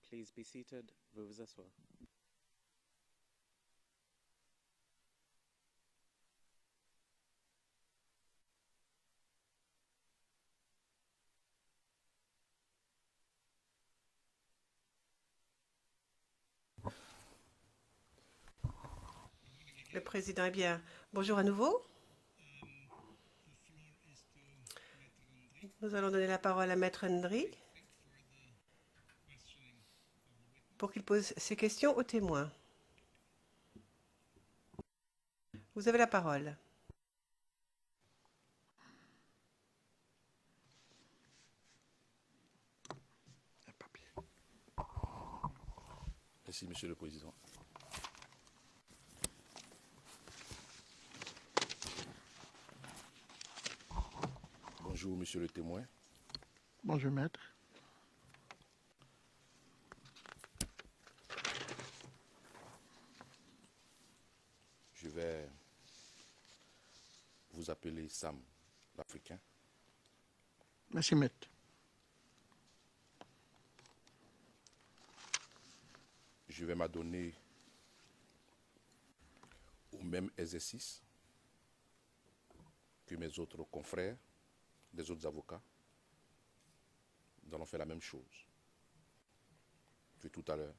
Please be seated. Veuillez vous asseoir. Le président est bien. Bonjour à nouveau. Nous allons donner la parole à Maître Ndri pour qu'il pose ses questions aux témoins. Vous avez la parole. Merci, Monsieur le Président. Bonjour, Monsieur le témoin. Bonjour, maître. Je vais vous appeler Sam, l'Africain. Merci, maître. Je vais m'adonner au même exercice que mes autres confrères, les autres avocats. Nous allons faire la même chose que tout à l'heure.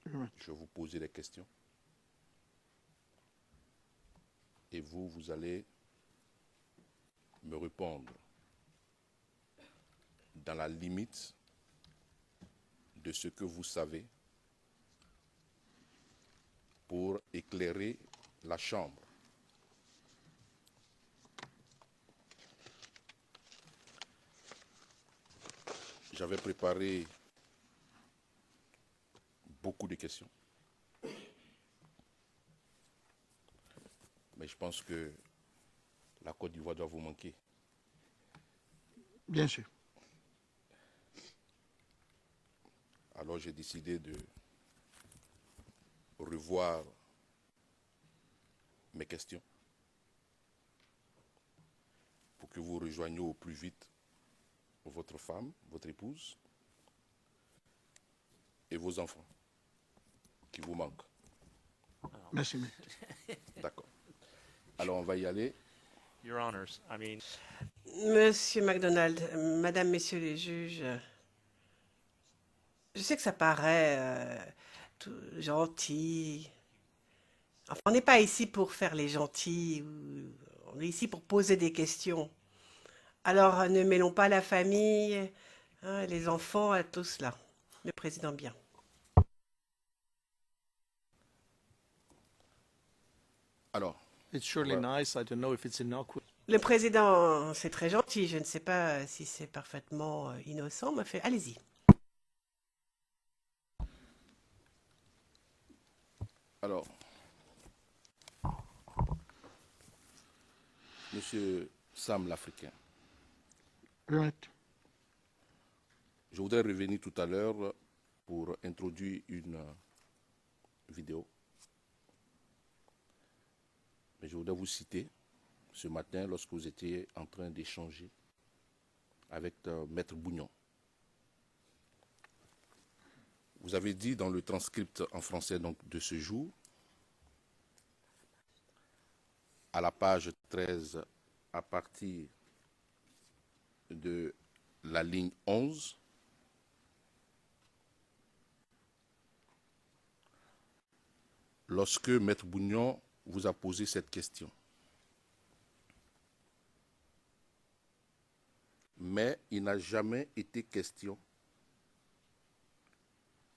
Je vais vous poser des questions. Et vous, vous allez me répondre dans la limite de ce que vous savez pour éclairer la chambre. J'avais préparé beaucoup de questions, mais je pense que la Côte d'Ivoire doit vous manquer. Bien sûr. Alors j'ai décidé de revoir mes questions pour que vous rejoigniez au plus vite votre femme, votre épouse et vos enfants qui vous manquent. Merci, maître. D'accord. Alors on va y aller. Your Honors, Monsieur MacDonald, Madame, Messieurs les juges, je sais que ça paraît tout gentil. Enfin, on n'est pas ici pour faire les gentils, on est ici pour poser des questions. Alors, ne mêlons pas la famille, hein, les enfants à tout cela. Le président bien. Alors, it's surely Well- nice. I don't know if it's innocuous. Le président, c'est très gentil. Je ne sais pas si c'est parfaitement innocent, mais allez-y. alors, Monsieur Sam l'Africain, Oui, maître. je voudrais revenir tout à l'heure pour introduire une vidéo. Mais je voudrais vous citer ce matin lorsque vous étiez en train d'échanger avec Maître Bougnon. Vous avez dit dans le transcript en français donc, de ce jour, à la page 13, à partir de la ligne 11, lorsque Maître Bougnon vous a posé cette question. Mais il n'a jamais été question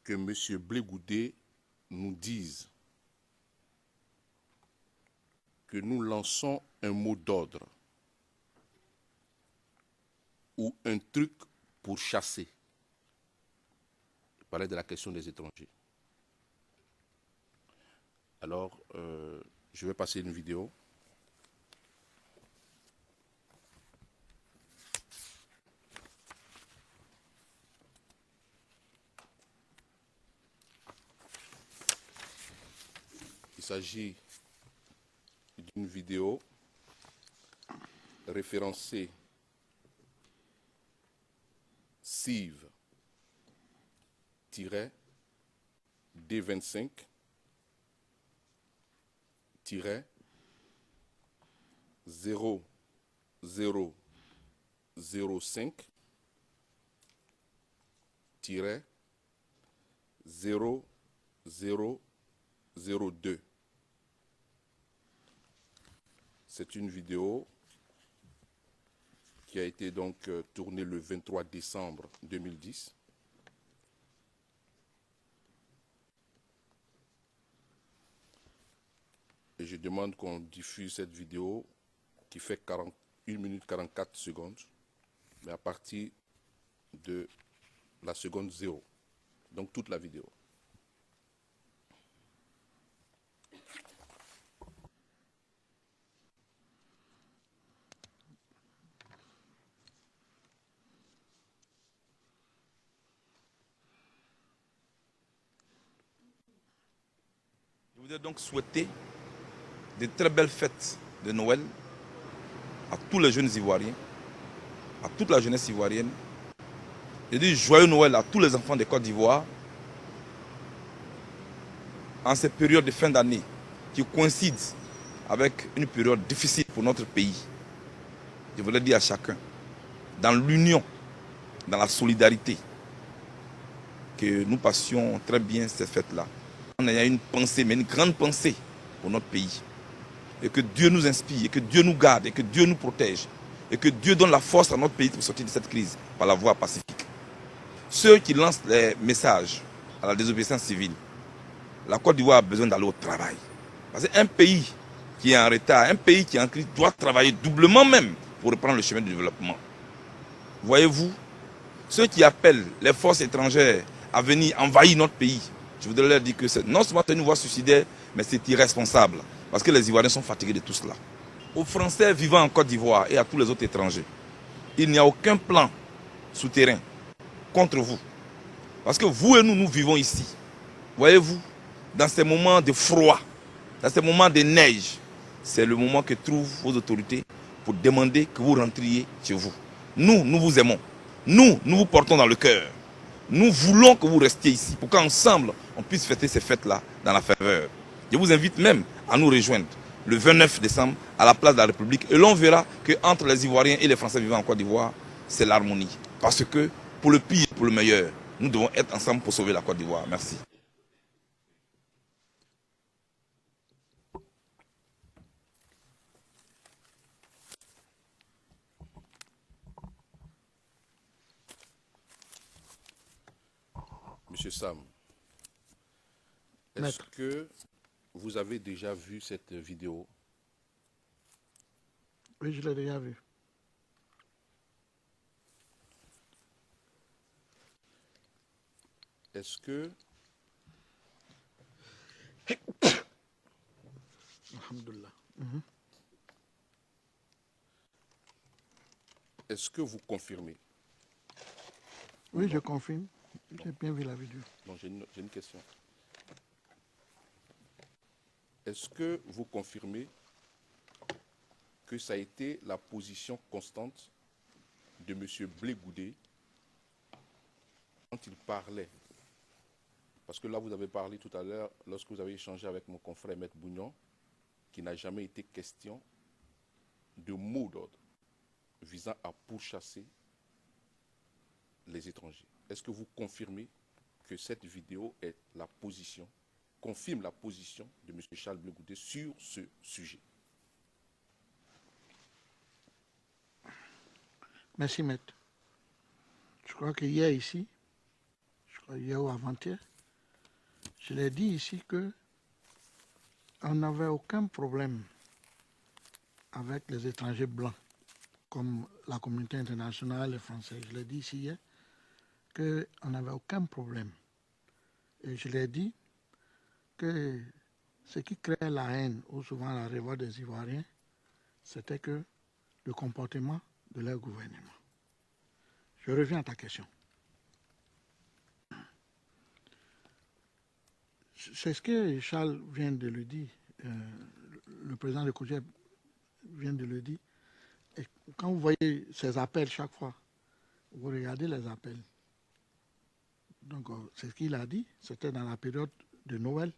que M. Blé-Goudé nous dise que nous lançons un mot d'ordre ou un truc pour chasser. Il parlait de la question des étrangers. Alors, je vais passer une vidéo. Il s'agit d'une vidéo référencée CIV D25 0005 0002. C'est une vidéo qui a été donc tournée le 23 décembre 2010. Et je demande qu'on diffuse cette vidéo qui fait 1 minute 44 secondes, mais à partir de la seconde 0. Donc toute la vidéo. Je voudrais donc souhaiter de très belles fêtes de Noël à tous les jeunes Ivoiriens, à toute la jeunesse ivoirienne. Je dis joyeux Noël à tous les enfants de Côte d'Ivoire en cette période de fin d'année qui coïncide avec une période difficile pour notre pays. Je voudrais dire à chacun, dans l'union, dans la solidarité, que nous passions très bien cette fête-là. On a une pensée, mais une grande pensée pour notre pays. Et que Dieu nous inspire, et que Dieu nous garde, et que Dieu nous protège. Et que Dieu donne la force à notre pays pour sortir de cette crise par la voie pacifique. Ceux qui lancent les messages à la désobéissance civile, la Côte d'Ivoire a besoin d'aller au travail. Parce qu'un pays qui est en retard, un pays qui est en crise, doit travailler doublement même pour reprendre le chemin du développement. Voyez-vous, ceux qui appellent les forces étrangères à venir envahir notre pays, je voudrais leur dire que c'est non seulement une voie suicidaire, mais c'est irresponsable. Parce que les Ivoiriens sont fatigués de tout cela. Aux Français vivant en Côte d'Ivoire et à tous les autres étrangers, il n'y a aucun plan souterrain contre vous. Parce que vous et nous, nous vivons ici. Voyez-vous, dans ces moments de froid, dans ces moments de neige, c'est le moment que trouvent vos autorités pour demander que vous rentriez chez vous. Nous, nous vous aimons. Nous, nous vous portons dans le cœur. Nous voulons que vous restiez ici pour qu'ensemble, on puisse fêter ces fêtes-là dans la faveur. Je vous invite même à nous rejoindre le 29 décembre à la place de la République. Et l'on verra qu'entre les Ivoiriens et les Français vivant en Côte d'Ivoire, c'est l'harmonie. Parce que pour le pire et pour le meilleur, nous devons être ensemble pour sauver la Côte d'Ivoire. Merci. Monsieur Sam, est-ce Maître. que vous avez déjà vu cette vidéo? Oui, je l'ai déjà vu. Est-ce que Alhamdulillah. Est-ce que vous confirmez? Oui, je confirme. J'ai bien vu la vidéo. Non, j'ai une question. Est-ce que vous confirmez que ça a été la position constante de M. Blé Goudé quand il parlait? Parce que là, vous avez parlé tout à l'heure, lorsque vous avez échangé avec mon confrère Maître Bougnon, qu'il n'a jamais été question de mot d'ordre visant à pourchasser les étrangers. Est-ce que vous confirmez que cette vidéo est la position, confirme la position de M. Charles Blé Goudé sur ce sujet? Merci, maître. Je crois qu'hier ici, hier ou avant-hier, je l'ai dit ici que on n'avait aucun problème avec les étrangers blancs, comme la communauté internationale, les Français. Je l'ai dit ici hier, qu'on n'avait aucun problème. Et je l'ai dit que ce qui créait la haine ou souvent la révolte des Ivoiriens, c'était que le comportement de leur gouvernement. Je reviens à ta question. C'est ce que Charles vient de le dire, le président de COJEP vient de le dire. Et quand vous voyez ces appels chaque fois, vous regardez les appels. Donc, c'est ce qu'il a dit. C'était dans la période de Noël,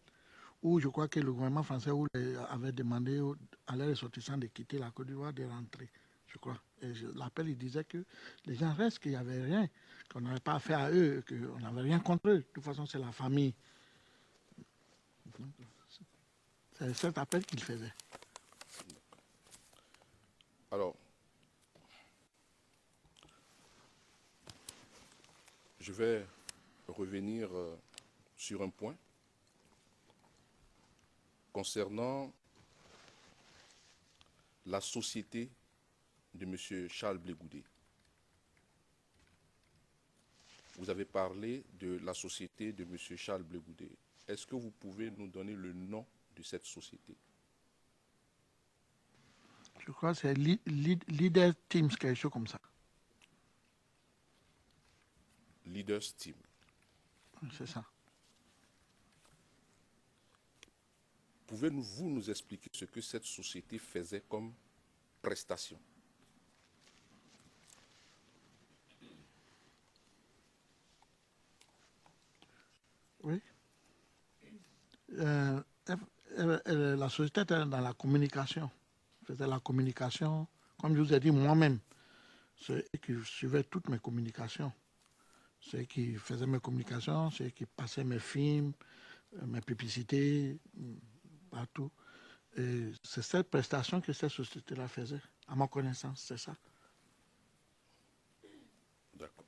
où je crois que le gouvernement français avait demandé à leurs ressortissants de quitter la Côte d'Ivoire, de rentrer, je crois. Et l'appel, il disait que les gens restent, qu'il n'y avait rien, qu'on n'avait pas affaire à eux, qu'on n'avait rien contre eux. De toute façon, c'est la famille. C'est cet appel qu'il faisait. Alors, je vais revenir sur un point concernant la société de M. Charles Blé Goudé. Vous avez parlé de la société de M. Charles Blé Goudé. Est-ce que vous pouvez nous donner le nom de cette société? Je crois que c'est Leader Teams, quelque chose comme ça. Leaders Team. C'est ça. Pouvez-vous nous expliquer ce que cette société faisait comme prestation? Oui. La société était dans la communication. C'était la communication, comme je vous ai dit moi-même. C'est eux qui suivaient toutes mes communications. C'est eux qui faisaient mes communications, c'est eux qui passaient mes films, mes publicités, partout. Et c'est cette prestation que cette société-là faisait, à ma connaissance, c'est ça. D'accord.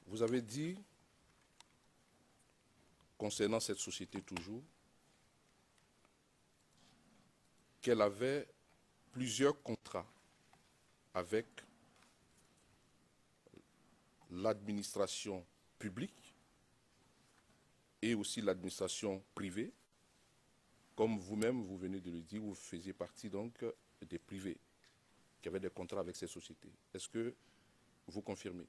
Vous avez dit, concernant cette société toujours, qu'elle avait plusieurs contrats avec l'administration publique et aussi l'administration privée. Comme vous-même, vous venez de le dire, vous faisiez partie donc des privés qui avaient des contrats avec ces sociétés. Est-ce que vous confirmez?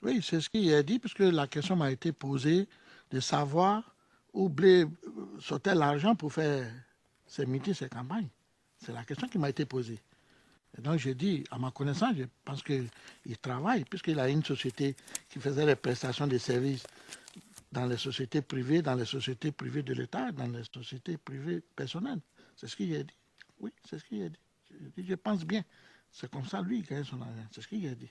Oui, c'est ce qu'il a dit, puisque la question m'a été posée de savoir où Blé sortait l'argent pour faire ses meetings, ses campagnes. C'est la question qui m'a été posée. Et donc j'ai dit, à ma connaissance, je pense qu'il travaille, puisqu'il a une société qui faisait les prestations de services dans les sociétés privées de l'État, dans les sociétés privées personnelles. C'est ce qu'il a dit. Oui, c'est ce qu'il a dit. Je pense bien. C'est comme ça, lui, il gagne son argent. C'est ce qu'il a dit.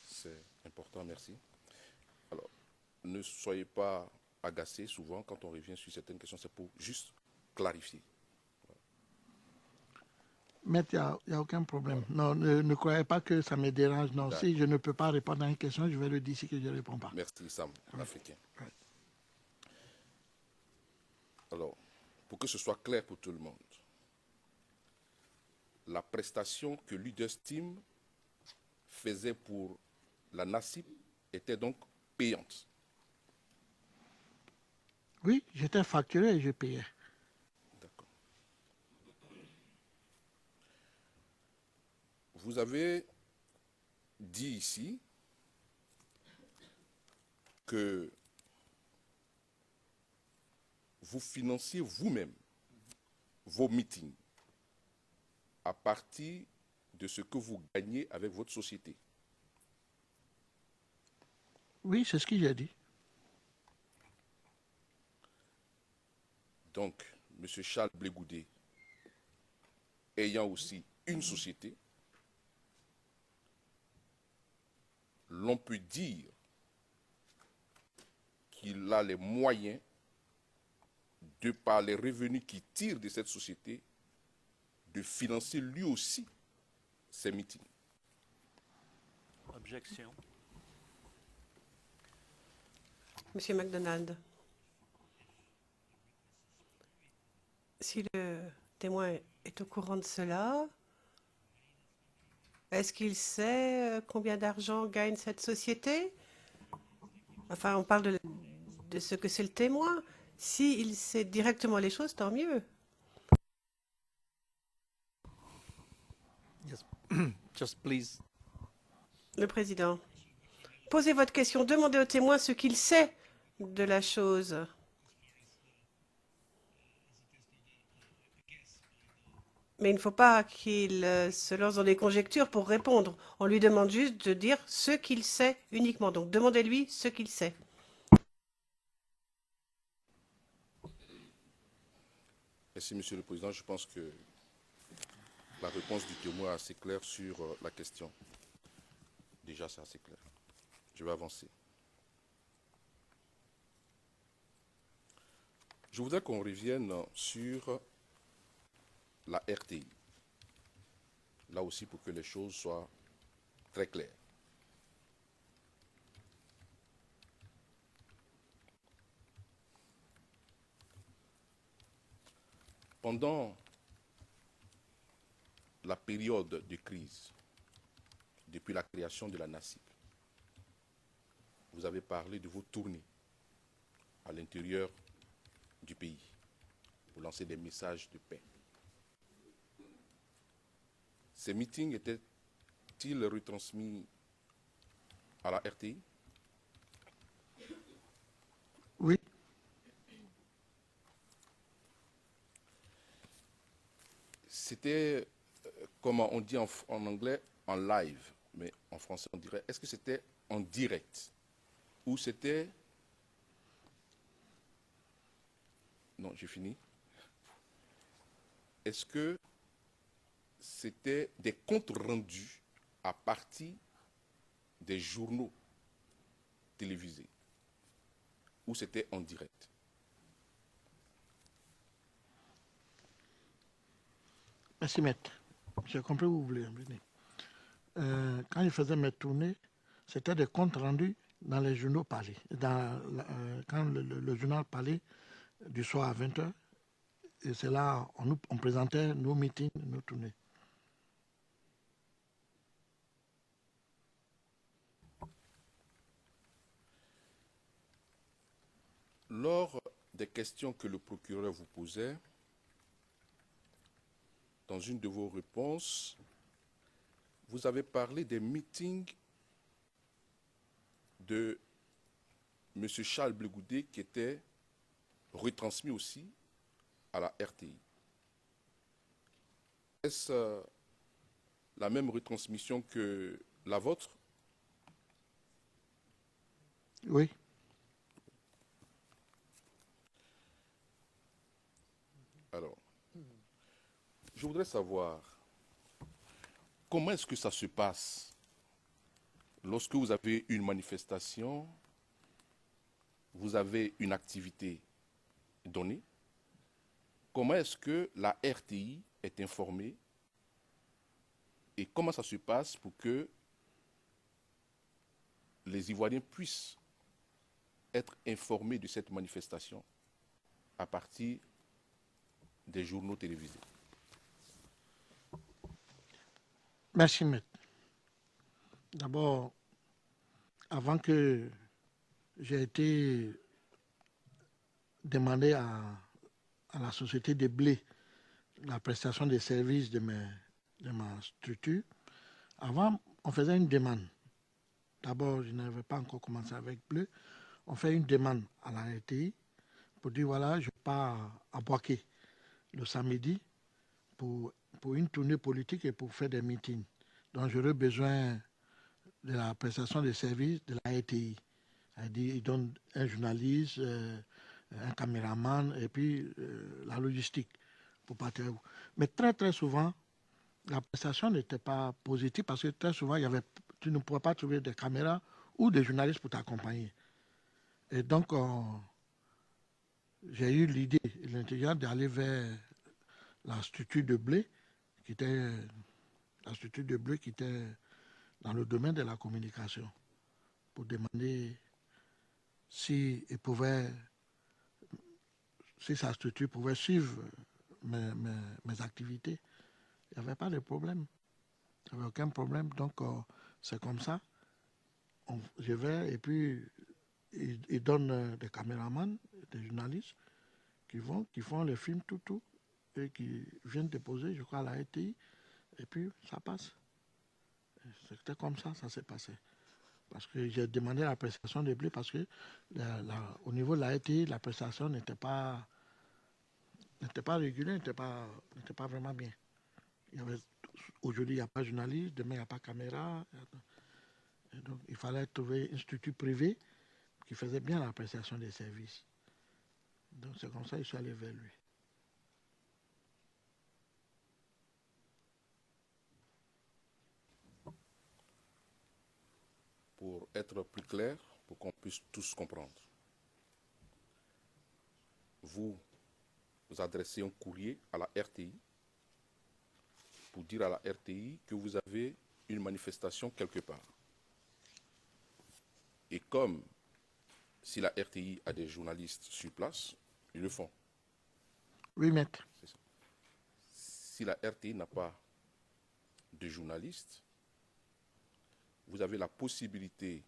C'est important, merci. Alors, ne soyez pas agacés souvent quand on revient sur certaines questions, c'est pour juste clarifier. Mais il n'y a aucun problème. Non, ne croyez pas que ça me dérange. Non, si je ne peux pas répondre à une question, je vais le dire si que je ne réponds pas. Merci, Sam, l'Africain. Ouais. Alors, pour que ce soit clair pour tout le monde, la prestation que Leaders Team faisait pour la NACIP était donc payante. Oui, j'étais facturé et je payais. D'accord. Vous avez dit ici que vous financiez vous-même vos meetings à partir de ce que vous gagnez avec votre société. Oui, c'est ce qu'il a dit. Donc, M. Charles Blé Goudé, ayant aussi une société, l'on peut dire qu'il a les moyens, de par les revenus qu'il tire de cette société, de financer lui aussi ses meetings. Objection. Monsieur MacDonald, si le témoin est au courant de cela, est-ce qu'il sait combien d'argent gagne cette société? Enfin, on parle de ce que c'est le témoin. S'il sait directement les choses, tant mieux. Yes. Just please. Le président, posez votre question, demandez au témoin ce qu'il sait de la chose. Mais il ne faut pas qu'il se lance dans des conjectures pour répondre. On lui demande juste de dire ce qu'il sait uniquement. Donc demandez-lui ce qu'il sait. Merci, Monsieur le Président. Je pense que la réponse du témoin est assez claire sur la question. Déjà, c'est assez clair. Je vais avancer. Je voudrais qu'on revienne sur la RTI. Là aussi, pour que les choses soient très claires. Pendant la période de crise, depuis la création de la NACIP, vous avez parlé de vos tournées à l'intérieur du pays pour lancer des messages de paix. Ces meetings étaient-ils retransmis à la RTI? Oui, C'était, comment on dit en anglais, en live, mais en français on dirait, est-ce que c'était en direct ou c'était... Non, j'ai fini. Est-ce que c'était des comptes rendus à partir des journaux télévisés ou c'était en direct? merci maître. J'ai compris où vous voulez en venir. Quand je faisais mes tournées, c'était des comptes rendus dans les journaux parlés. Quand le journal parlait du soir à 20h, et c'est là on présentait nos meetings, nos tournées. Lors des questions que le procureur vous posait, dans une de vos réponses, vous avez parlé des meetings de M. Charles Blegoudé qui étaient retransmis aussi à la RTI. Est-ce la même retransmission que la vôtre? Oui. Alors, je voudrais savoir comment est-ce que ça se passe lorsque vous avez une manifestation, vous avez une activité donnée. Comment est-ce que la RTI est informée et comment ça se passe pour que les Ivoiriens puissent être informés de cette manifestation à partir des journaux télévisés? Merci maître. D'abord, avant que j'ai été demandé à la société de blé la prestation des services de ma structure, avant, on faisait une demande. D'abord, je n'avais pas encore commencé avec blé. On fait une demande à la RTI pour dire, voilà, je pars à Boaké le samedi pour une tournée politique et pour faire des meetings. Donc, j'aurais besoin de la prestation des services de la RTI. Ils donnent un journaliste, un caméraman et puis la logistique pour partir. Mais très, très souvent, la prestation n'était pas positive parce que très souvent, tu ne pouvais pas trouver des caméras ou des journalistes pour t'accompagner. Et donc, j'ai eu l'idée, l'intelligence d'aller vers la structure de blé, qui était dans le domaine de la communication, pour demander si sa structure pouvait suivre mes activités. Il n'y avait pas de problème. Il n'y avait aucun problème. Donc, c'est comme ça. Je vais et puis ils donnent des caméramans, des journalistes qui font les films tout, et qui viennent déposer, je crois, à la RTI, et puis ça passe. C'était comme ça s'est passé. Parce que j'ai demandé la prestation de blé parce que au niveau de la RTI, la prestation n'était pas régulière, n'était pas vraiment bien. Aujourd'hui, il n'y a pas de journaliste, demain, il n'y a pas de caméra. Et donc, il fallait trouver un institut privé qui faisait bien l'appréciation des services. Donc, c'est comme ça que je suis allé vers lui. Pour être plus clair, pour qu'on puisse tous comprendre, vous adressez un courrier à la RTI pour dire à la RTI que vous avez une manifestation quelque part. Et comme si la RTI a des journalistes sur place, ils le font. Oui, maître. Si la RTI n'a pas de journalistes, vous avez la possibilité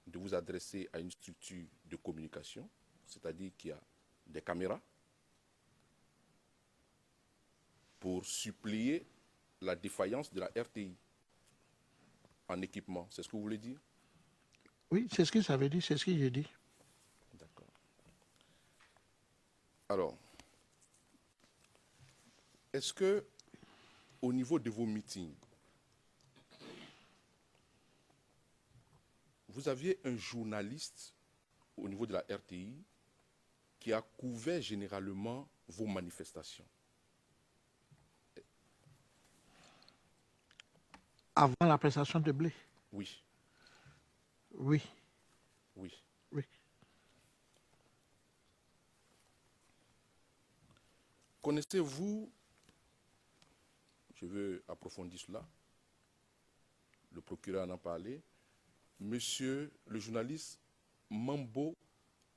de vous adresser à une structure de communication, c'est-à-dire qu'il y a des caméras, pour supplier la défaillance de la RTI en équipement. C'est ce que vous voulez dire? Oui, c'est ce que ça veut dire, c'est ce que j'ai dit. D'accord. Alors, est-ce que au niveau de vos meetings, vous aviez un journaliste au niveau de la RTI qui a couvert généralement vos manifestations? Avant la prestation de blé? Oui. Oui. Oui. Oui. Connaissez-vous, je veux approfondir cela, le procureur en a parlé, monsieur le journaliste Mambo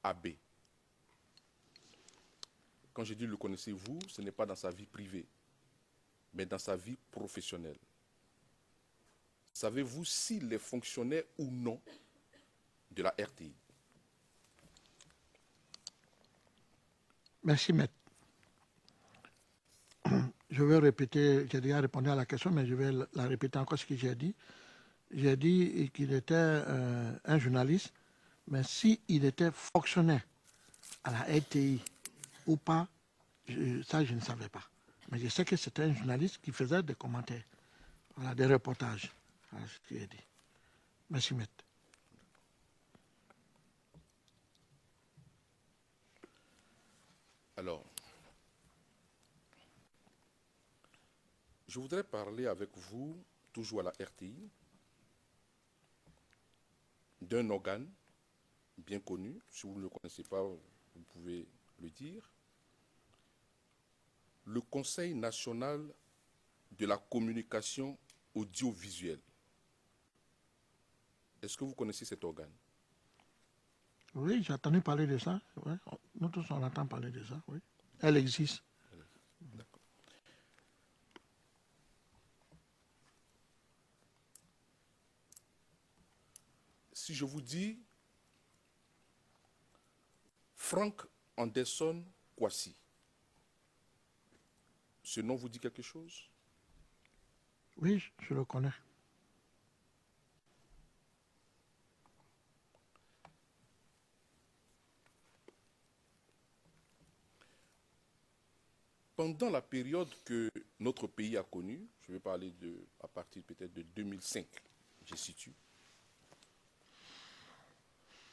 Abbé. Quand je dis le connaissez-vous, ce n'est pas dans sa vie privée, mais dans sa vie professionnelle. Savez-vous s'il est fonctionnaire ou non de la RTI? Merci, maître. Je vais répéter, j'ai déjà répondu à la question, mais je vais la répéter encore ce que j'ai dit. J'ai dit qu'il était un journaliste, mais s'il était fonctionnaire à la RTI ou pas, ça je ne savais pas. Mais je sais que c'était un journaliste qui faisait des commentaires, voilà, des reportages. Voilà ce que j'ai dit. Merci, maître. Alors, je voudrais parler avec vous, toujours à la RTI, d'un organe bien connu. Si vous ne le connaissez pas, vous pouvez le dire. Le Conseil national de la communication audiovisuelle. Est-ce que vous connaissez cet organe? Oui, j'ai entendu parler de ça. Ouais. Nous tous, on entend parler de ça. Oui. Elle existe. D'accord. Si je vous dis Frank Anderson Kwasi, ce nom vous dit quelque chose? Oui, je le connais. Pendant la période que notre pays a connue, je vais parler à partir peut-être de 2005, je situe.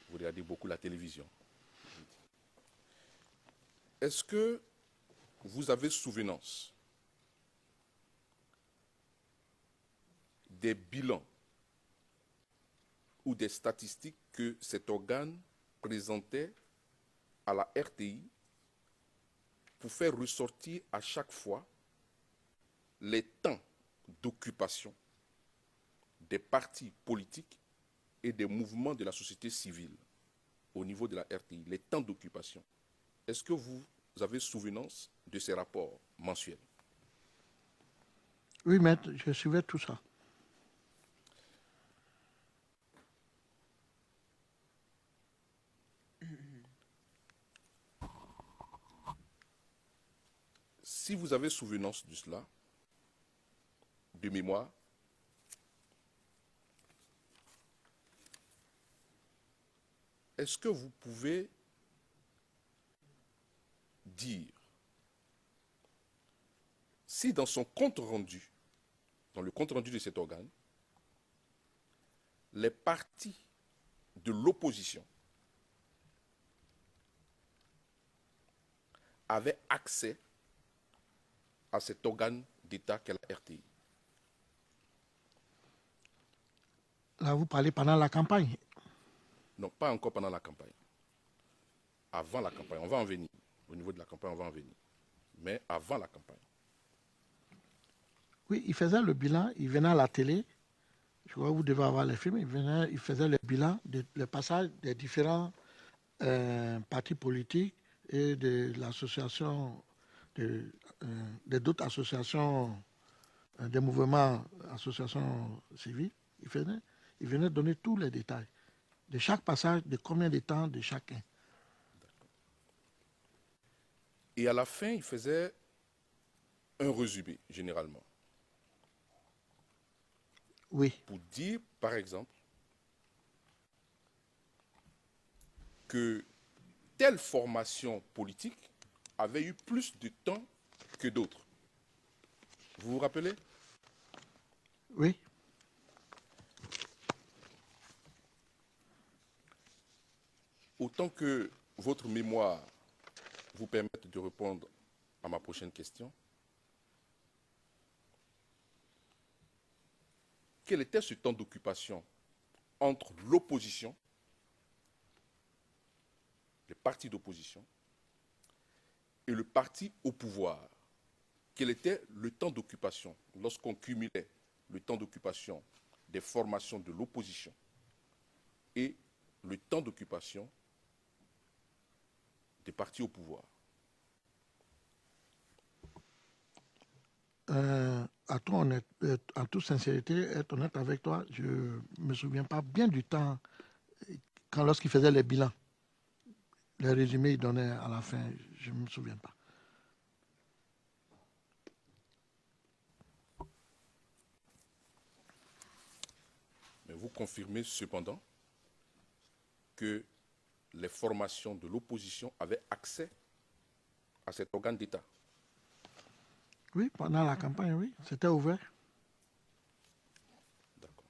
Vous regardez beaucoup la télévision. Est-ce que vous avez souvenance des bilans ou des statistiques que cet organe présentait à la RTI pour faire ressortir à chaque fois les temps d'occupation des partis politiques et des mouvements de la société civile au niveau de la RTI, les temps d'occupation? Est-ce que vous avez souvenance de ces rapports mensuels? Oui, maître, je suivais tout ça. Si vous avez souvenance de cela, de mémoire, est-ce que vous pouvez dire si dans son compte rendu, dans le compte rendu de cet organe, les partis de l'opposition avaient accès à cet organe d'État qu'est la RTI. Là, vous parlez pendant la campagne. Non, pas encore pendant la campagne. Avant la campagne, on va en venir. Au niveau de la campagne, on va en venir. Mais avant la campagne. Oui, il faisait le bilan, il venait à la télé. Je crois que vous devez avoir les films. Il faisait le bilan, le passage des différents partis politiques et de l'association, d'autres associations, des mouvements, associations civiles. Il venait donner tous les détails de chaque passage, de combien de temps de chacun. Et à la fin, il faisait un résumé, généralement. Oui, Pour dire, par exemple, que telle formation politique avait eu plus de temps que d'autres. Vous vous rappelez? oui. Autant que votre mémoire vous permette de répondre à ma prochaine question, quel était ce temps d'occupation entre l'opposition, les partis d'opposition, et le parti au pouvoir? Quel était le temps d'occupation lorsqu'on cumulait le temps d'occupation des formations de l'opposition et le temps d'occupation des partis au pouvoir? En toute sincérité, être honnête avec toi, je ne me souviens pas bien du temps lorsqu'il faisait les bilans. Les résumés il donnait à la fin, je ne me souviens pas. Mais vous confirmez cependant que les formations de l'opposition avaient accès à cet organe d'État? Oui, pendant la campagne, oui, c'était ouvert. D'accord.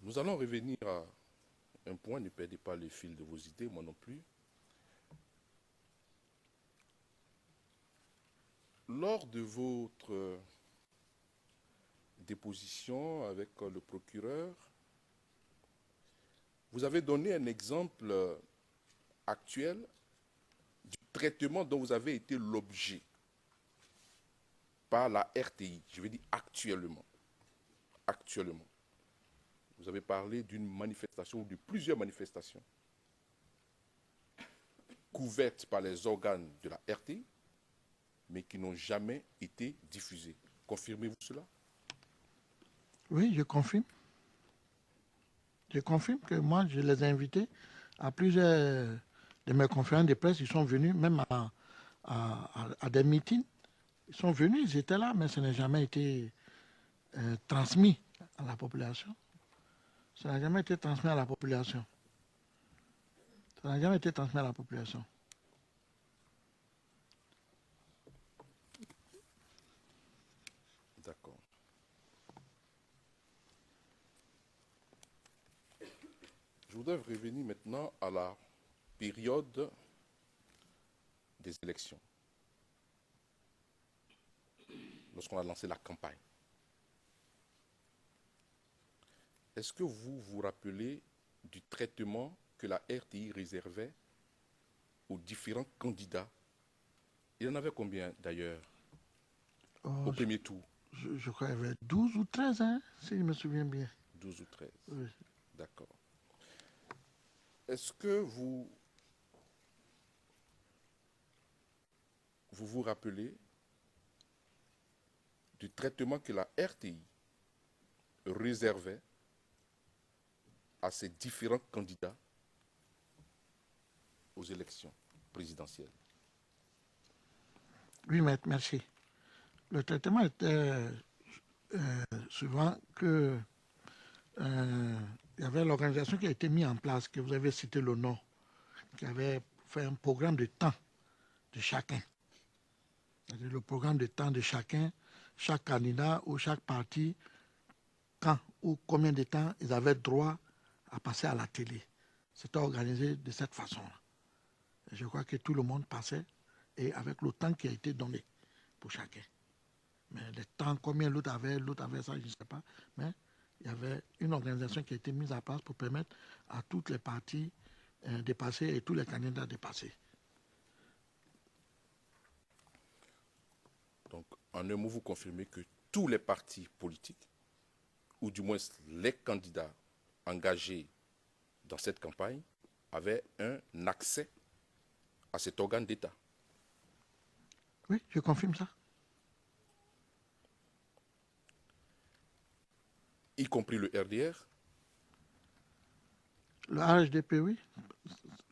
Nous allons revenir à un point, ne perdez pas le fil de vos idées, moi non plus. Lors de votre déposition avec le procureur, vous avez donné un exemple actuel du traitement dont vous avez été l'objet par la RTI. Je veux dire actuellement. Actuellement. Vous avez parlé d'une manifestation ou de plusieurs manifestations couvertes par les organes de la RTI, mais qui n'ont jamais été diffusées. Confirmez-vous cela? Oui, je confirme. Je confirme que moi, je les ai invités à plusieurs de mes conférences de presse. Ils sont venus même à des meetings. Ils sont venus, ils étaient là, mais ça n'a jamais été transmis à la population. Ça n'a jamais été transmis à la population. Ça n'a jamais été transmis à la population. D'accord. Je voudrais revenir maintenant à la période des élections, lorsqu'on a lancé la campagne. Est-ce que vous vous rappelez du traitement que la RTI réservait aux différents candidats? Il y en avait combien d'ailleurs au premier tour? Je crois qu'il y avait 12 ou 13, hein, si je me souviens bien. 12 ou 13. Oui. D'accord. Est-ce que vous vous rappelez du traitement que la RTI réservait à ces différents candidats aux élections présidentielles? Oui, maître, merci. Le traitement était souvent que il y avait l'organisation qui a été mise en place, que vous avez cité le nom, qui avait fait un programme de temps de chacun. C'est-à-dire le programme de temps de chacun, chaque candidat ou chaque parti, quand ou combien de temps ils avaient droit à passer à la télé. C'était organisé de cette façon-là. Je crois que tout le monde passait et avec le temps qui a été donné pour chacun. Mais le temps, combien l'autre avait ça, je ne sais pas. Mais il y avait une organisation qui a été mise en place pour permettre à toutes les parties de passer et tous les candidats de passer. Donc, en un mot, vous confirmez que tous les partis politiques, ou du moins les candidats engagés dans cette campagne, avaient un accès à cet organe d'État. Oui, je confirme ça. Y compris le RDR. Le RHDP, oui.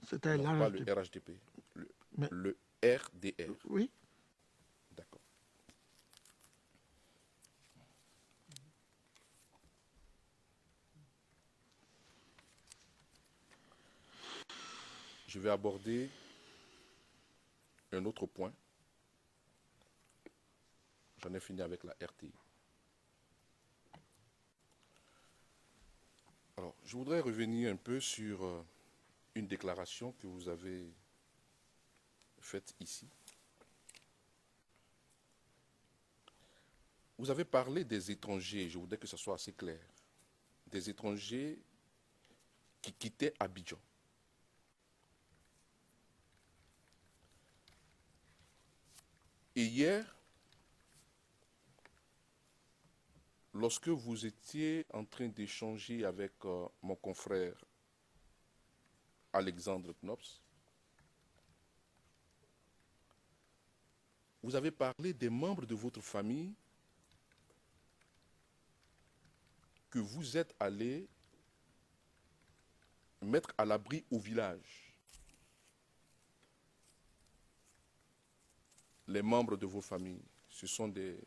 C'était Non, pas l'RHDP. le RHDP, Mais- le RDR. Oui. D'accord. Je vais aborder un autre point. J'en ai fini avec la RTI. Alors, je voudrais revenir un peu sur une déclaration que vous avez faite ici. Vous avez parlé des étrangers, je voudrais que ce soit assez clair, des étrangers qui quittaient Abidjan. Et hier, lorsque vous étiez en train d'échanger avec mon confrère Alexandre Knops, vous avez parlé des membres de votre famille que vous êtes allés mettre à l'abri au village. Les membres de vos familles, ce sont des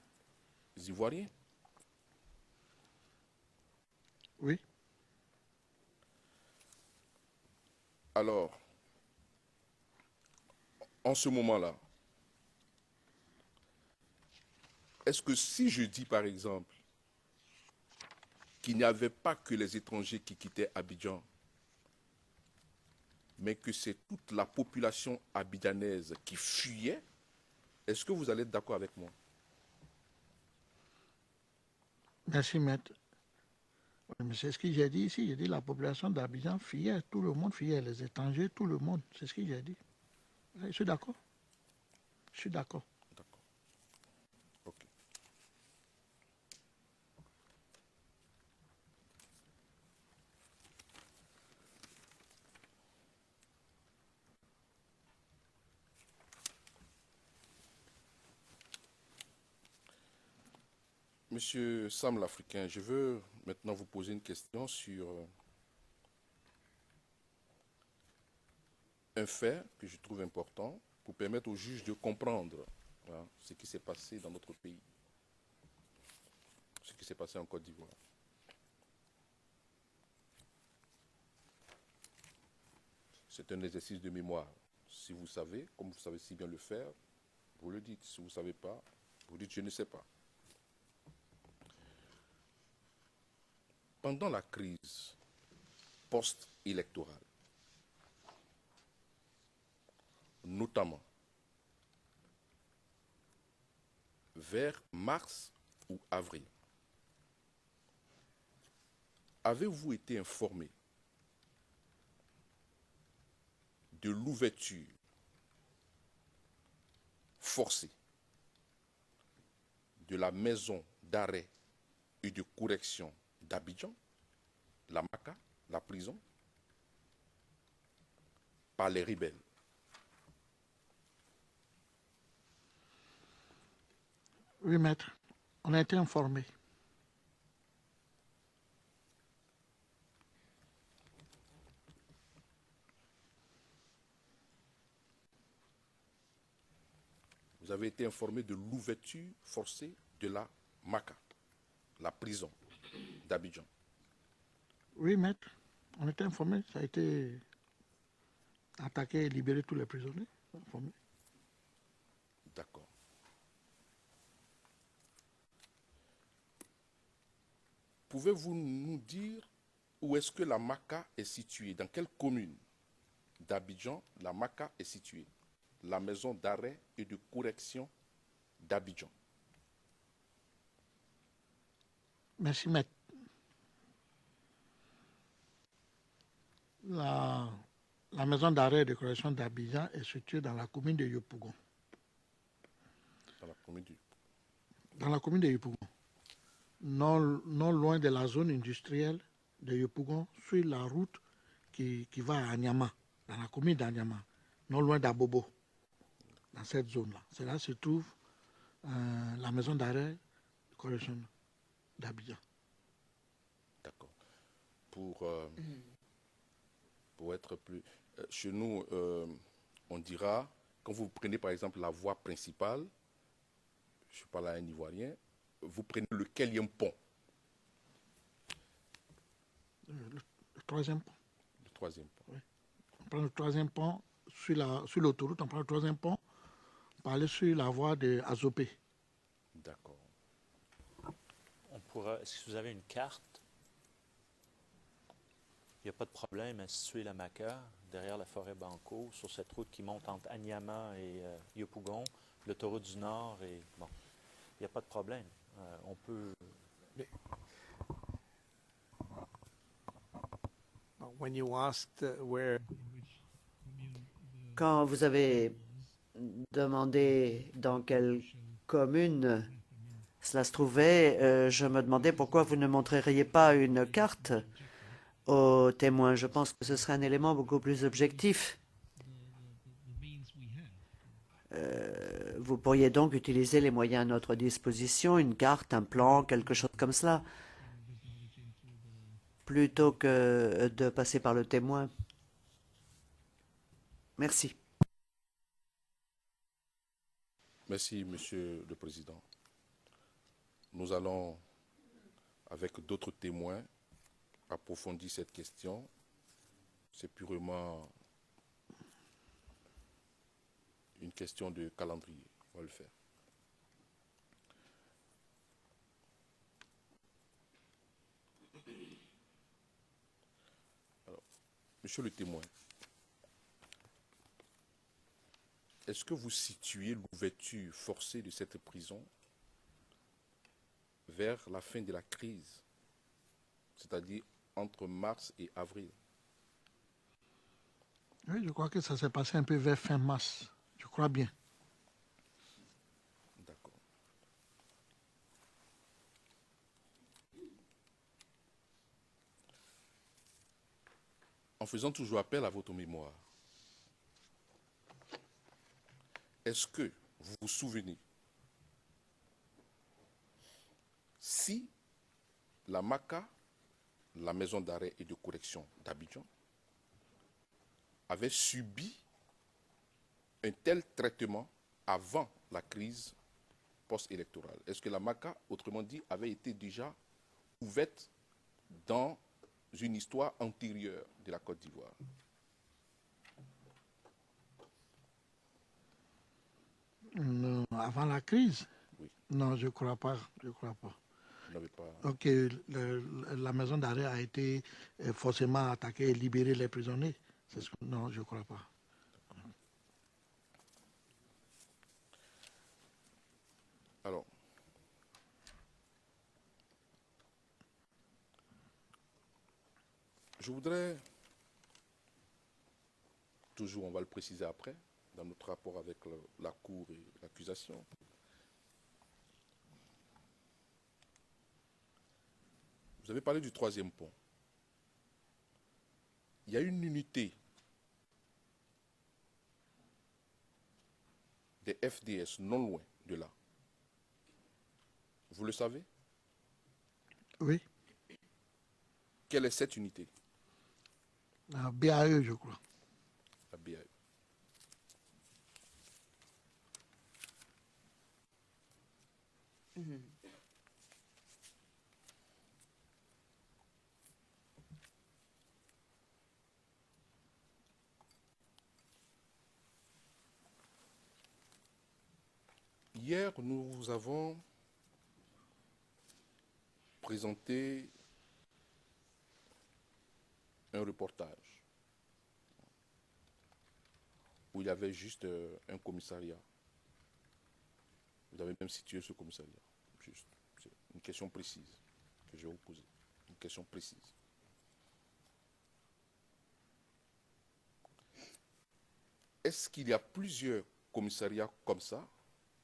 Ivoiriens. Oui. Alors, en ce moment-là, est-ce que si je dis par exemple qu'il n'y avait pas que les étrangers qui quittaient Abidjan, mais que c'est toute la population abidjanaise qui fuyait, est-ce que vous allez être d'accord avec moi? Merci, maître. Oui, mais c'est ce que j'ai dit ici. J'ai dit la population d'Abidjan fuyait, tout le monde fuyait, les étrangers, tout le monde. C'est ce que j'ai dit. Je suis d'accord. Je suis d'accord. D'accord. Ok. Monsieur Sam l'Africain, je veux maintenant vous poser une question sur un fait que je trouve important pour permettre aux juges de comprendre ce qui s'est passé dans notre pays, ce qui s'est passé en Côte d'Ivoire. C'est un exercice de mémoire. Si vous savez, comme vous savez si bien le faire, vous le dites. Si vous ne savez pas, vous dites « je ne sais pas ». Pendant la crise post-électorale, notamment vers mars ou avril, avez-vous été informé de l'ouverture forcée de la maison d'arrêt et de correction d'Abidjan, la MACA, la prison, par les rebelles? Oui, maître. On a été informés. Vous avez été informé de l'ouverture forcée de la MACA, la prison d'Abidjan. Oui, maître. On a été informés. Ça a été attaqué et libéré tous les prisonniers. Informés. D'accord. pouvez-vous nous dire où est-ce que la MACA est située? Dans quelle commune d'Abidjan la MACA est située? La maison d'arrêt et de correction d'Abidjan. Merci, maître. La maison d'arrêt et de correction d'Abidjan est située dans la commune de Yopougon. Dans la commune du... Dans la commune de Yopougon. Non loin de la zone industrielle de Yopougon, sur la route qui va à Nyama, dans la commune d'Anyama, non loin d'Abobo, dans cette zone-là. C'est là que se trouve la maison d'arrêt et de correction d'Abidjan. D'accord. Pour être plus... chez nous, on dira, quand vous prenez par exemple la voie principale, je parle à un Ivoirien, vous prenez le quatrième pont? Le troisième pont. Le troisième pont. Oui. On prend le troisième pont sur l'autoroute, on prend le troisième pont pour aller sur la voie de Azopé. D'accord. Est-ce que vous avez une carte? Il n'y a pas de problème à situer la MACA derrière la forêt Banco, sur cette route qui monte entre Anyama et Yopougon, l'autoroute du Nord, et bon, il n'y a pas de problème. On peut... When you asked where Quand vous avez demandé dans quelle commune cela se trouvait, je me demandais pourquoi vous ne montreriez pas une carte aux témoins. Je pense que ce serait un élément beaucoup plus objectif. Vous pourriez donc utiliser les moyens à notre disposition, une carte, un plan, quelque chose comme cela, plutôt que de passer par le témoin. Merci. Merci, Monsieur le Président. Nous allons, avec d'autres témoins, approfondir cette question. C'est purement une question de calendrier. On va le faire. Alors, Monsieur le témoin, est-ce que vous situez l'ouverture forcée de cette prison vers la fin de la crise, c'est-à-dire entre mars et avril? Oui, je crois que ça s'est passé un peu vers fin mars. Je crois bien. D'accord. En faisant toujours appel à votre mémoire, est-ce que vous vous souvenez si la MACA, la maison d'arrêt et de correction d'Abidjan, avait subi un tel traitement avant la crise post-électorale? Est-ce que la MACA, autrement dit, avait été déjà ouverte dans une histoire antérieure de la Côte d'Ivoire? Non, avant la crise? Oui. Non, je ne crois pas. Je crois pas. Vous n'avez pas... Donc, la maison d'arrêt a été forcément attaquée et libéré les prisonniers. Non, je ne crois pas. Alors, je voudrais, toujours on va le préciser après, dans notre rapport avec la Cour et l'accusation, vous avez parlé du troisième pont. Il y a une unité des FDS non loin de là. Vous le savez? Oui, Quelle est cette unité? la BAE, je crois. La BAE. Hier, nous vous avons présenté un reportage où il y avait juste un commissariat. Vous avez même situé ce commissariat. Juste, c'est une question précise que je vais vous poser. Une question précise. Est-ce qu'il y a plusieurs commissariats comme ça,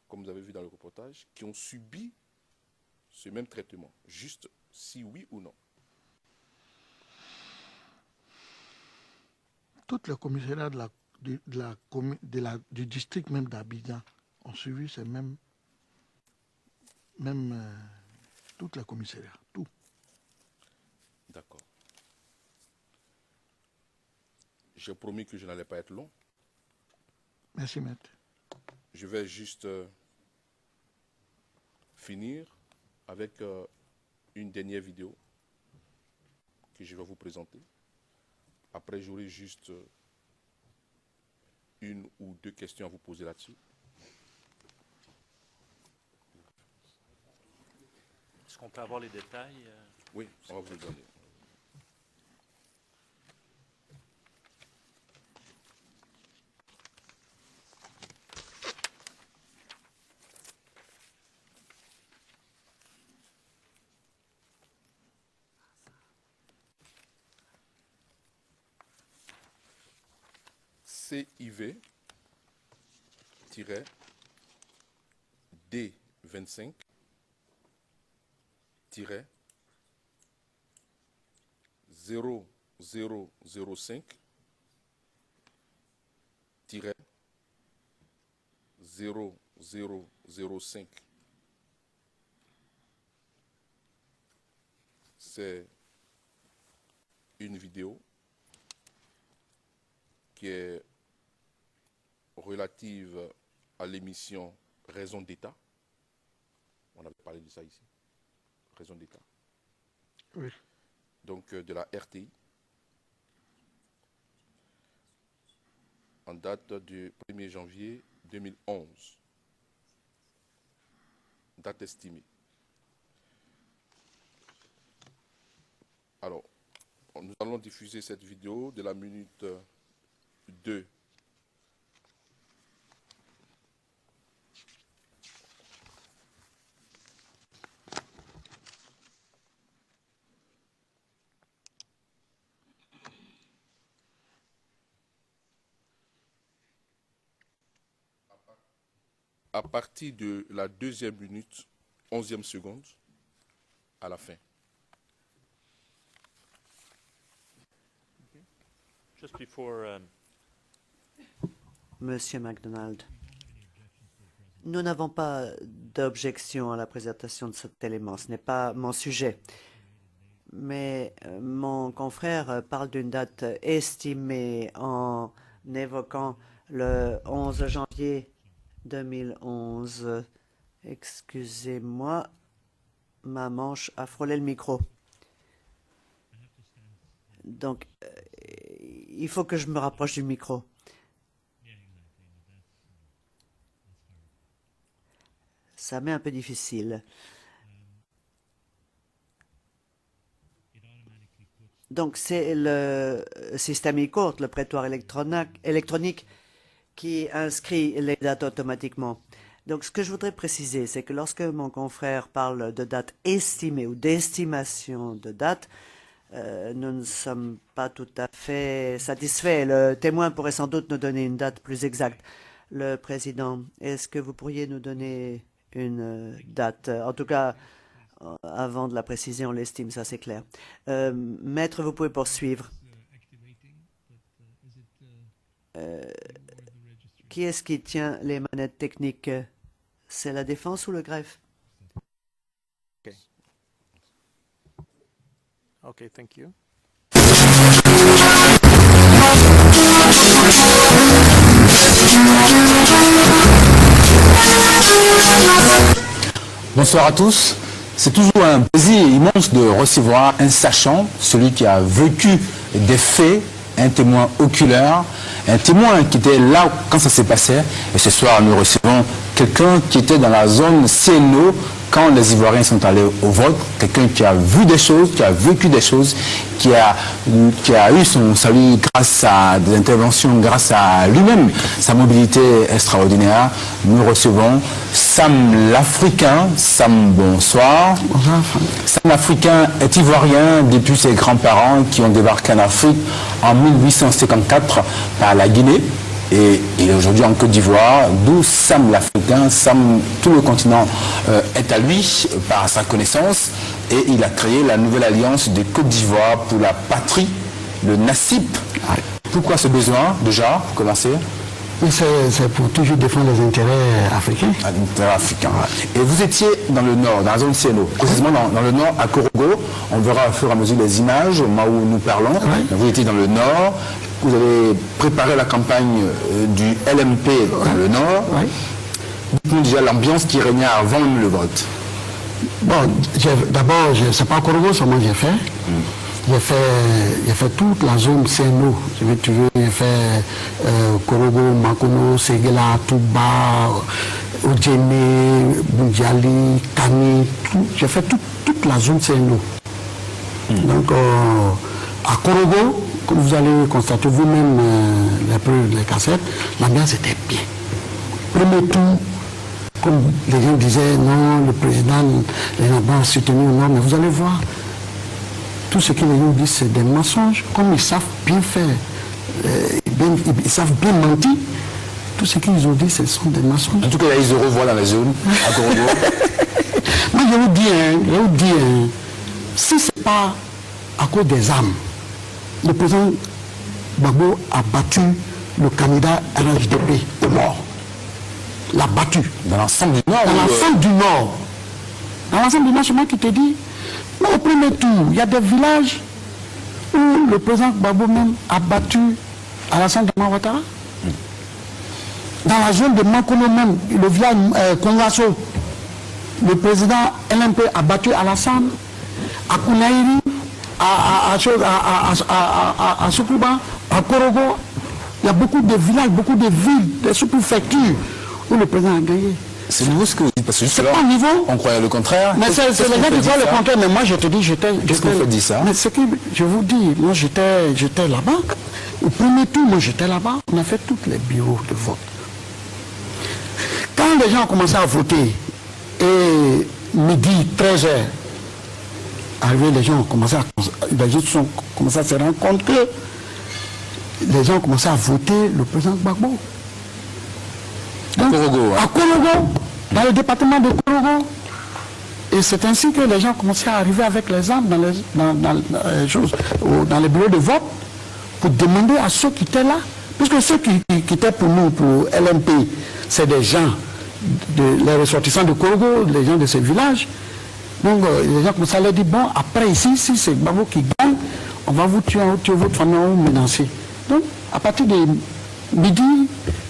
comme vous avez vu dans le reportage, qui ont subi ce même traitement? Juste si oui ou non. Toutes les commissariats du district même d'Abidjan ont suivi ces mêmes toutes les commissariats, tout. D'accord. J'ai promis que je n'allais pas être long. Merci, maître. Je vais juste finir avec une dernière vidéo que je vais vous présenter. Après, j'aurai juste une ou deux questions à vous poser là-dessus. Est-ce qu'on peut avoir les détails? Oui, on va vous le donner. CIV-D25 0005 0005. C'est une vidéo qui est relative à l'émission Raison d'État. On avait parlé de ça ici. Raison d'État. Oui. Donc de la RTI. En date du 1er janvier 2011. Date estimée. Alors, nous allons diffuser cette vidéo de la minute 2. À partir de la 2e minute, 11e seconde, à la fin. Just before, Monsieur MacDonald, nous n'avons pas d'objection à la présentation de cet élément. Ce n'est pas mon sujet. Mais mon confrère parle d'une date estimée en évoquant le 11 janvier 2011. Excusez-moi, ma manche a frôlé le micro. Donc, il faut que je me rapproche du micro. Ça m'est un peu difficile. Donc, c'est le système e-court, le prétoire électronique, qui inscrit les dates automatiquement. Donc, ce que je voudrais préciser, c'est que lorsque mon confrère parle de date estimée ou d'estimation de date, nous ne sommes pas tout à fait satisfaits. Le témoin pourrait sans doute nous donner une date plus exacte. Le président, est-ce que vous pourriez nous donner une date? En tout cas, avant de la préciser, on l'estime, ça c'est clair. Maître, vous pouvez poursuivre. Qui est-ce qui tient les manettes techniques? C'est la défense ou le greffe? Okay, thank you. Bonsoir à tous. C'est toujours un plaisir immense de recevoir un sachant, celui qui a vécu des faits, un témoin oculaire, un témoin qui était là quand ça s'est passé. Et ce soir, nous recevons quelqu'un qui était dans la zone CNO quand les Ivoiriens sont allés au vote, quelqu'un qui a vu des choses, qui a vécu des choses, qui a eu son salut grâce à des interventions, grâce à lui-même, sa mobilité extraordinaire. Nous recevons Sam l'Africain. Sam, bonsoir. Bonsoir. Sam l'Africain est ivoirien depuis ses grands-parents qui ont débarqué en Afrique en 1854 par la Guinée. Et il est aujourd'hui en Côte d'Ivoire, d'où Sam l'Africain. Sam, tout le continent est à lui par sa connaissance. Et il a créé la nouvelle alliance de Côte d'Ivoire pour la patrie, le NACIP. Pourquoi ce besoin, déjà, pour commencer? C'est pour toujours défendre les intérêts africains. Intérêts africains. Et vous étiez dans le nord, dans la zone CNO, précisément dans le nord, à Korogo. On verra au fur et à mesure les images, au moment où nous parlons. Vous étiez dans le nord. Vous avez préparé la campagne du LMP dans le Nord. Dites-nous déjà l'ambiance qui régnait avant même le vote. Bon, d'abord, c'est pas Korogo seulement j'ai fait. J'ai fait toute la zone CNO. J'ai fait Korogo, Makono, Segela, Touba, Odjene, Boudjali, Kani. J'ai fait toute la zone CNO. Donc, à Korogo, comme vous allez constater vous-même les cassettes, l'ambiance était bien. Premier tour, comme les gens disaient, non, le président les a pas soutenu, non, mais vous allez voir, tout ce que les gens disent, c'est des mensonges. Comme ils savent bien faire, ils savent bien mentir, tout ce qu'ils ont dit, ce sont des mensonges. En tout cas, ils se revoient dans la zone, à Korogo. Moi, je vous dis, si ce n'est pas à cause des armes, le président Gbagbo a battu le candidat RHDP de mort. L'a battu. Dans l'ensemble du Nord? Dans l'ensemble du Nord. Dans l'ensemble du Nord, c'est moi qui te dis. Mais au premier tour, il y a des villages où le président Gbagbo même a battu Alassane Dramane Ouattara. Dans la zone de Makono même, le village Kongasso, le président LMP a battu Alassane. À Kounaïri, à Soukouba, à Korogo, il y a beaucoup de villages, beaucoup de villes, des sous-préfectures où le président a gagné. C'est nouveau ce que vous dites, parce que c'est pas nouveau. On croyait le contraire. Mais c'est les gens qui croient le contraire, mais moi je te dis, j'étais... Qu'est-ce qu'on fait dit ça? Mais ce que je vous dis, moi j'étais là-bas. Au premier tour, moi j'étais là-bas, on a fait tous les bureaux de vote. Quand les gens ont commencé à voter, et midi, 13h, arrivé, les gens ont commencé à se rendre compte que les gens ont commencé à voter le président Gbagbo. À Korogo. À Korogo, dans le département de Korogo. Et c'est ainsi que les gens commençaient à arriver avec les armes dans les bureaux de vote pour demander à ceux qui étaient là, puisque ceux qui étaient pour nous, pour LMP, c'est des gens, les ressortissants de Korogo, les gens de ces villages. Donc les gens commençaient à leur dire, bon, après ici, si c'est Gbagbo qui gagne, on va vous tuer votre famille, on va vous menacer. Donc, à partir de midi,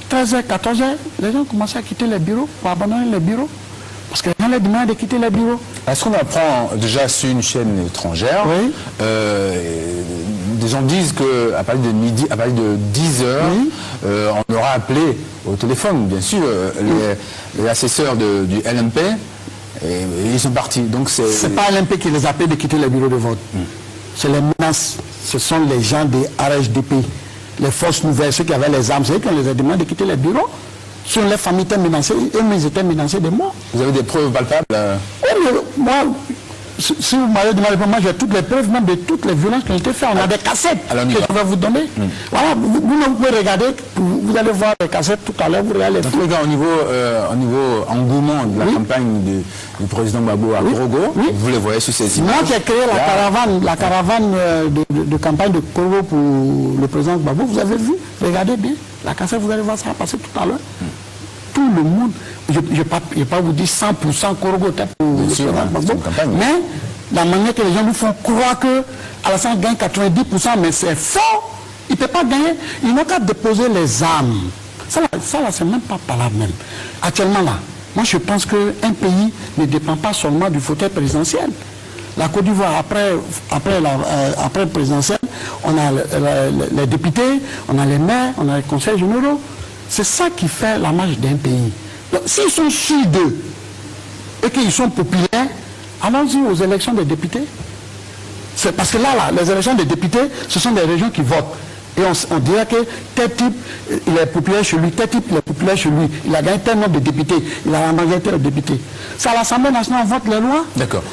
13h, 14h, les gens commençaient à quitter les bureaux, pour abandonner les bureaux. Parce que les gens leur demandaient de quitter les bureaux. Est-ce qu'on apprend déjà sur une chaîne étrangère? Oui. Des gens disent qu'à partir de midi, à partir de 10h, on aura appelé au téléphone, bien sûr, les assesseurs du LMP. Et ils sont partis. Donc c'est pas LMP qui les appelle de quitter les bureaux de vote. C'est les menaces. Ce sont les gens des RHDP, les forces nouvelles, ceux qui avaient les armes. C'est eux qui les a demandé de quitter les bureaux. Si les familles étaient menacées, eux-mêmes ils étaient menacés de mort. Vous avez des preuves palpables? Oui, mais moi, si vous m'avez demandé, moi j'ai toutes les preuves, même de toutes les violences qui ont été faites. On a des cassettes que je vais vous donner. Voilà, vous pouvez regarder, vous allez voir les cassettes tout à l'heure, vous regardez les trucs. Au niveau engouement de la campagne du président Gbagbo à Korogo, vous les voyez sur ces images. Moi qui ai créé la caravane de campagne de Korogo pour le président Gbagbo, vous avez vu, regardez bien, la cassette, vous allez voir ça passer tout à l'heure. Tout le monde, je ne vais pas vous dire 100% Korogo pour le président Gbagbo, mais la manière que les gens nous font croire que Alassane gagne 90%, mais c'est faux. Il ne peut pas gagner. Ils n'ont qu'à déposer les armes. Ça là, c'est même pas par là même. Actuellement là, moi je pense qu'un pays ne dépend pas seulement du fauteuil présidentiel. La Côte d'Ivoire, après le présidentiel, on a les députés, on a les maires, on a les conseils généraux. C'est ça qui fait la marche d'un pays. Donc, s'ils sont sûrs d'eux et qu'ils sont populaires, allons-y aux élections des députés. C'est parce que là, les élections des députés, ce sont des régions qui votent. Et on dirait que tel type, il est populaire chez lui, tel type, il est populaire chez lui. Il a gagné tel nombre de députés, il a la majorité de députés. C'est à l'Assemblée nationale, on vote les lois. D'accord.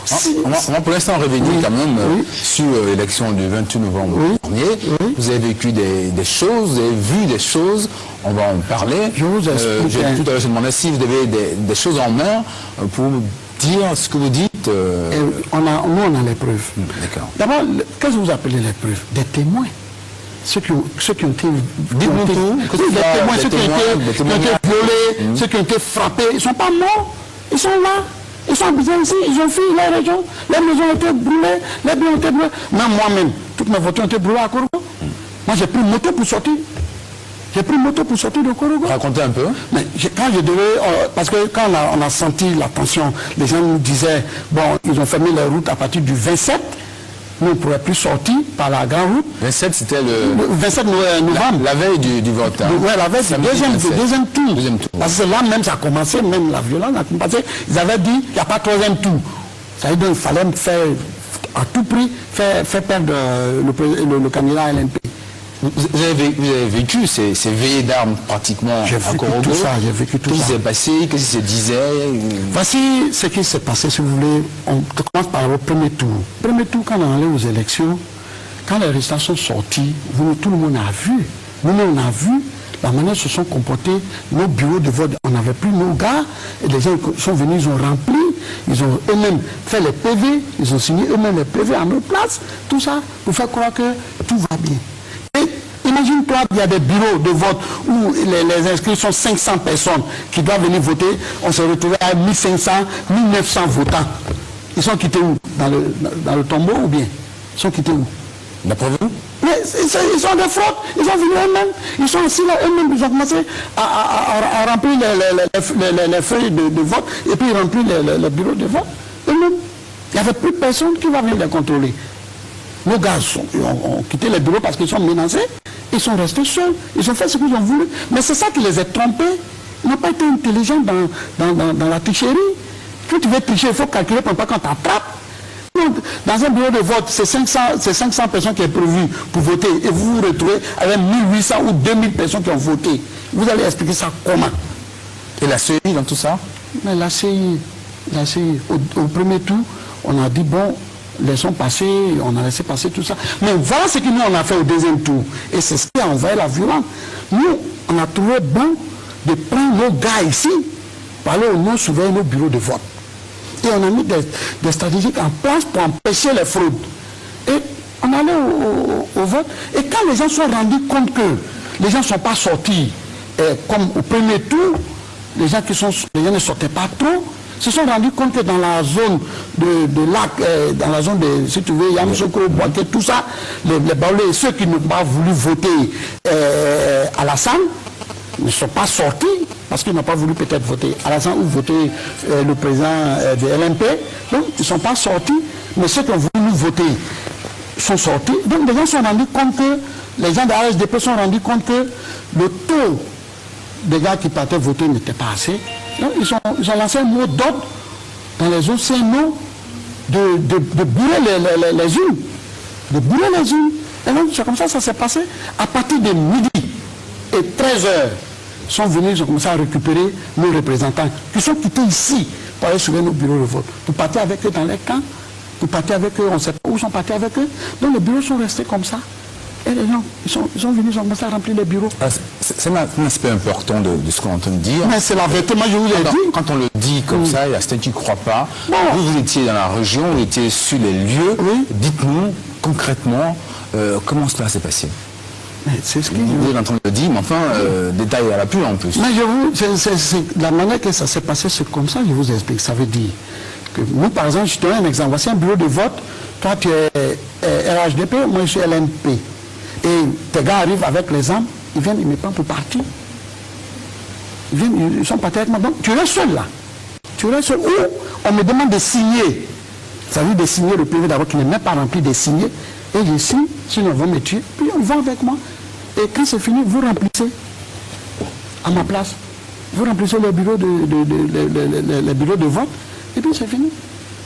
On va pour l'instant revenir quand même sur l'élection du 28 novembre dernier. Vous avez vécu des choses, vous avez vu des choses, on va en parler. Je vous explique. J'ai tout à l'heure demandé si vous avez des choses en main pour dire ce que vous dites. Nous, on a les preuves. D'accord. D'abord, qu'est-ce que vous appelez les preuves? Des témoins. Ceux qui ont été dites-nous tout, ceux qui ont été violés, ceux qui ont été frappés, ils ne sont pas morts, ils sont là, ils sont habillés ici, ils ont fui la région, les maisons ont été brûlées, les biens ont été brûlés. Même moi-même, toutes mes voitures ont été brûlées à Korogo. Moi j'ai pris une moto pour sortir. J'ai pris une moto pour sortir de Korogo. Racontez un peu. Mais quand je devais, parce que quand on a senti la tension, les gens nous disaient, bon, ils ont fermé les routes à partir du 27. Nous, on ne pourrait plus sortir par la grande route. 27, c'était le 27 novembre. La veille du vote. Hein. Oui, la veille du deuxième tour. Parce que là même, ça a commencé, même la violence a commencé. Ils avaient dit qu'il n'y a pas troisième tour. Ça veut dire qu'il fallait faire, à tout prix, faire perdre le candidat LNP. Vous avez vécu ces veillées d'armes pratiquement à Korogo. J'ai vécu tout ça. Qu'est-ce qui s'est passé? Qu'est-ce qui se disait? Voici ce qui s'est passé, si vous voulez. On commence par le premier tour. Premier tour, quand on allait aux élections, quand les résultats sont sortis, tout le monde a vu. Nous-mêmes, on a vu la manière dont se sont comportés nos bureaux de vote. On n'avait plus nos gars. Et les gens sont venus, ils ont rempli. Ils ont eux-mêmes fait les PV. Ils ont signé eux-mêmes les PV à nos places. Tout ça pour faire croire que tout va bien. Imagine-toi, il y a des bureaux de vote où les inscrits sont 500 personnes qui doivent venir voter. On s'est retrouvé à 1500, 1900 votants. Ils sont quittés où? Dans le tombeau ou bien? Ils sont quittés où? D'après vous? Mais ils sont des fraudes. Ils sont venus eux-mêmes. Ils sont assis là eux-mêmes. Ils ont commencé à remplir les feuilles de vote et puis ils remplissent les bureaux de vote eux-mêmes. Il n'y avait plus personne qui va venir les contrôler. Nos gars ont quitté les bureaux parce qu'ils sont menacés. Ils sont restés seuls. Ils ont fait ce qu'ils ont voulu. Mais c'est ça qui les a trompés. Ils n'ont pas été intelligents dans la tricherie. Quand tu veux tricher, il faut calculer pour pas qu'on t'attrape. Dans un bureau de vote, c'est 500 personnes qui est prévu pour voter. Et vous vous retrouvez avec 1800 ou 2000 personnes qui ont voté. Vous allez expliquer ça comment? Et la CI dans tout ça? Mais la CI, au premier tour, on a dit, bon, laissons passer, on a laissé passer tout ça. Mais voilà ce que nous on a fait au deuxième tour. Et c'est ce qui a envahi la violence. Nous, on a trouvé bon de prendre nos gars ici, pour aller au nom surveiller nos bureaux de vote. Et on a mis des stratégies en place pour empêcher les fraudes. Et on allait au vote. Et quand les gens sont rendus compte que les gens ne sont pas sortis, comme au premier tour, les gens ne sortaient pas trop, se sont rendus compte que dans la zone de lac, dans la zone de, si tu veux, Yamoussoukro, Boaké, tout ça, les Baoulés, ceux qui n'ont pas voulu voter à Alassane, ne sont pas sortis parce qu'ils n'ont pas voulu peut-être voter Alassane ou voter le président de LNP. Donc, ils ne sont pas sortis, mais ceux qui ont voulu voter sont sortis. Donc, les gens se sont rendus compte que, les gens de la RSDP se sont rendus compte que le taux des gars qui partaient voter n'était pas assez. Donc, ils ont lancé un mot d'ordre dans les zones CNO de bourrer les unes. De bourrer les unes. Et donc, c'est comme ça ça s'est passé. À partir de midi et 13h, ils sont venus, ils ont commencé à récupérer nos représentants qui sont quittés ici pour aller surveiller nos bureaux de vote. Pour partir avec eux dans les camps, pour partir avec eux, on ne sait pas où ils sont partis avec eux. Donc, les bureaux sont restés comme ça. Et les gens, ils sont venus, ils ont commencé à remplir les bureaux. C'est un aspect important de ce qu'on entend dire. Mais c'est la vérité, moi je vous l'ai dit. Quand on le dit comme ça, il y a certains qui ne croient pas. Bon. Vous étiez dans la région, vous étiez sur les lieux. Oui. Dites-nous concrètement comment cela s'est passé. C'est ce que vous avez entendu le dire, mais enfin, détail à la pluie en plus. Mais la manière que ça s'est passé, c'est comme ça, je vous explique. Ça veut dire que nous, par exemple, je te donne un exemple. Voici un bureau de vote. Toi, tu es RHDP, moi, je suis LNP. Et tes gars arrivent avec les armes, ils viennent, ils me prennent pour partir. Ils sont partis avec moi. Donc, tu restes seul là. Tu restes seul. Ou on me demande de signer. Ça veut dire de signer le PV d'abord, qui n'est même pas rempli de signer. Et je signe, sinon ils vont me tuer. Puis ils vont avec moi. Et quand c'est fini, vous remplissez à ma place. vous remplissez les bureaux les bureaux de vote, et puis c'est fini.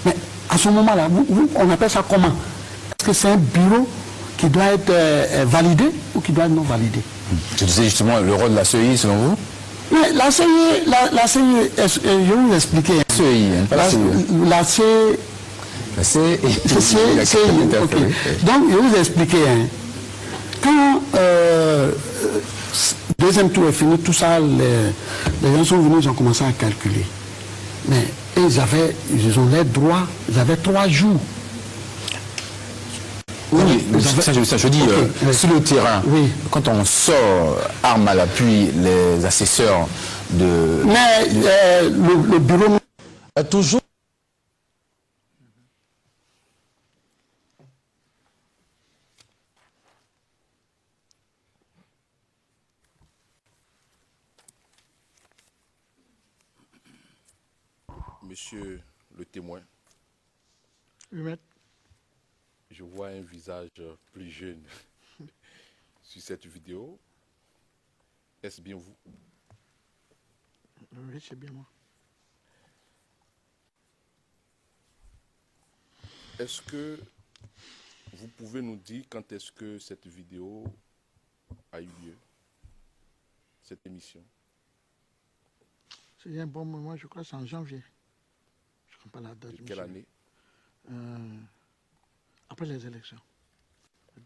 Mais à ce moment-là, on appelle ça comment? Est-ce que c'est un bureau qui doit être validé ou qui doit être non validé? Je disais justement le rôle de la CEI selon vous? Mais la CEI, je vais vous expliquer. La CEI, hein, pas la CEI. La CEI. La CEI. Ok. Donc, je vais vous expliquer. Hein. Quand deuxième tour est fini, tout ça, les gens sont venus, ils ont commencé à calculer. Mais ils ont les droits, ils avaient 3 jours. Oui, ça je dis, sur le terrain, quand on sort armes à l'appui, les assesseurs de... Mais le bureau... a toujours... Monsieur le témoin, Oui, maître. je vois un visage plus jeune sur cette vidéo. Est-ce bien vous? Oui, c'est bien moi. Est-ce que vous pouvez nous dire quand est-ce que cette vidéo a eu lieu, cette émission? C'est un bon moment, je crois que c'est en janvier. Je ne sais pas la date. De quelle année? Après les élections.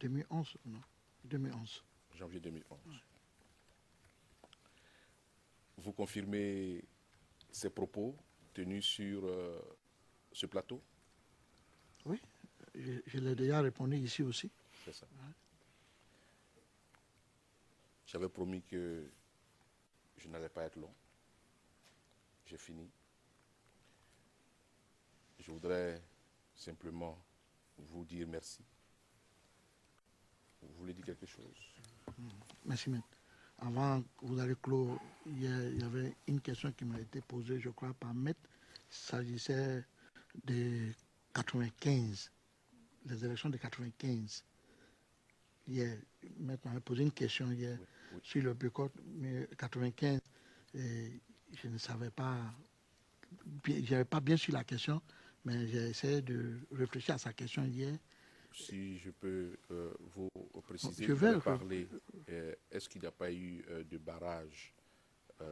2011, non? 2011. Janvier 2011. Vous confirmez ces propos tenus sur ce plateau? Oui, je l'ai déjà répondu ici aussi. C'est ça. J'avais promis que je n'allais pas être long. J'ai fini. Je voudrais simplement vous dire merci. Vous voulez dire quelque chose? Merci, maître. Avant que vous allez clore, il y avait une question qui m'a été posée, je crois, par maître. Il s'agissait de 95, les élections de 95. Hier, maître m'avait posé une question hier sur le boycott, mais 95, je ne savais pas, je n'avais pas bien su la question, mais j'ai essayé de réfléchir à sa question hier. Si je peux vous préciser, Je vous vais avez parlé, est-ce qu'il n'y a pas eu de barrage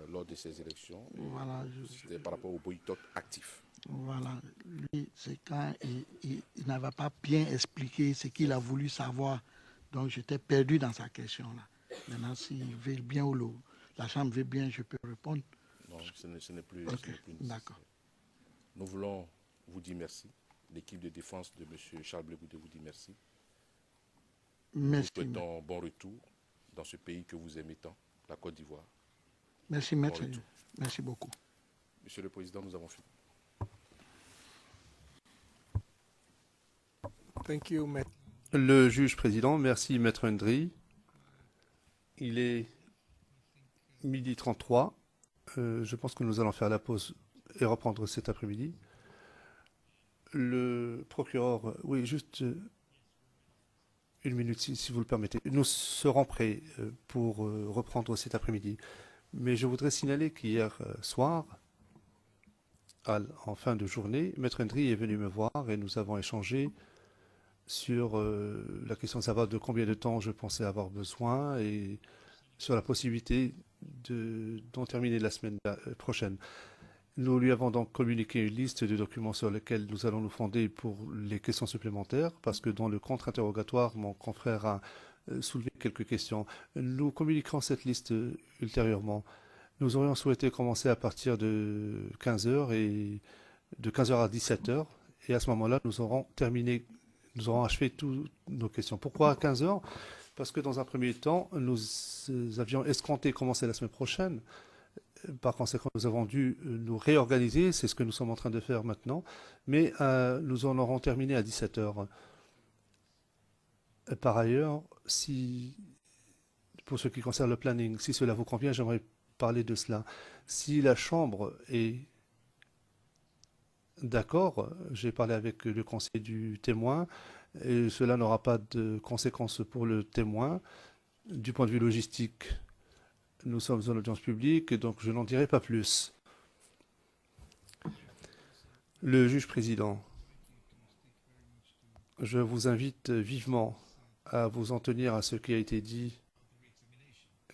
lors de ces élections? Voilà, c'était par rapport au boycott actif. Voilà, lui, c'est quand il n'avait pas bien expliqué ce qu'il a voulu savoir. Donc, j'étais perdu dans sa question-là. Maintenant, s'il veut bien ou la Chambre veut bien, je peux répondre. Non, ce n'est plus, okay. Plus d'accord. Nous voulons vous dire merci. L'équipe de défense de M. Charles Blé Goudé vous dit merci. Merci. Nous souhaitons bon retour dans ce pays que vous aimez tant, la Côte d'Ivoire. Merci, maître. Merci beaucoup. Monsieur le Président, nous avons fini. Thank you, maître. Le juge président, merci, maître Ndri. Il est 12h33. Je pense que nous allons faire la pause et reprendre cet après-midi. Le procureur, oui, juste une minute si vous le permettez. Nous serons prêts pour reprendre cet après-midi. Mais je voudrais signaler qu'hier soir, en fin de journée, maître Ndri est venu me voir et nous avons échangé sur la question de savoir de combien de temps je pensais avoir besoin et sur la possibilité d'en terminer la semaine prochaine. Nous lui avons donc communiqué une liste de documents sur lesquels nous allons nous fonder pour les questions supplémentaires, parce que dans le contre-interrogatoire, mon confrère a soulevé quelques questions. Nous communiquerons cette liste ultérieurement. Nous aurions souhaité commencer à partir de 15h et de 15h à 17h, et à ce moment-là, nous aurons achevé toutes nos questions. Pourquoi à 15h? Parce que dans un premier temps, nous avions escompté commencer la semaine prochaine. Par conséquent, nous avons dû nous réorganiser, c'est ce que nous sommes en train de faire maintenant, mais nous en aurons terminé à 17h. Par ailleurs, pour ce qui concerne le planning, si cela vous convient, j'aimerais parler de cela. Si la Chambre est d'accord, j'ai parlé avec le conseil du témoin, et cela n'aura pas de conséquences pour le témoin. Du point de vue logistique, Nous sommes en audience publique, donc je n'en dirai pas plus. Le juge président, je vous invite vivement à vous en tenir à ce qui a été dit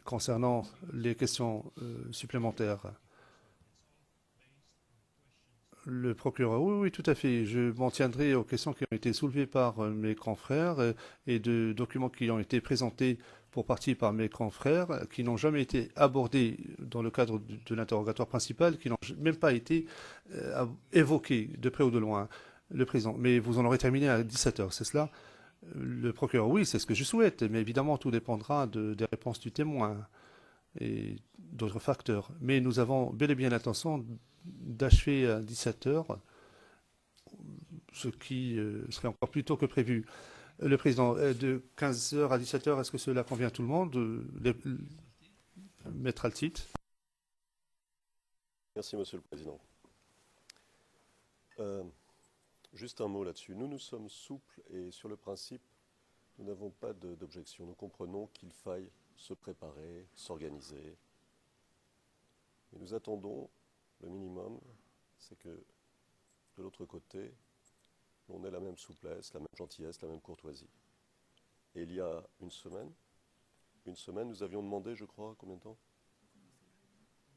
concernant les questions supplémentaires. Le procureur, oui, tout à fait. Je m'en tiendrai aux questions qui ont été soulevées par mes confrères et de documents qui ont été présentés pour partie par mes confrères, qui n'ont jamais été abordés dans le cadre de l'interrogatoire principal, qui n'ont même pas été évoqués de près ou de loin, le président. Mais vous en aurez terminé à 17 h, c'est cela? Le procureur, oui, c'est ce que je souhaite, mais évidemment, tout dépendra des réponses du témoin et d'autres facteurs. Mais nous avons bel et bien l'intention d'achever à 17 h, ce qui serait encore plus tôt que prévu. Le président, de 15 h à 17 h, est-ce que cela convient à tout le monde? Maître Altit. Merci, Monsieur le Président. Juste un mot là-dessus. Nous sommes souples et sur le principe, nous n'avons pas d'objection. Nous comprenons qu'il faille se préparer, s'organiser. Et nous attendons le minimum, c'est que de l'autre côté, on ait la même souplesse, la même gentillesse, la même courtoisie. Et il y a une semaine, nous avions demandé, je crois, combien de temps?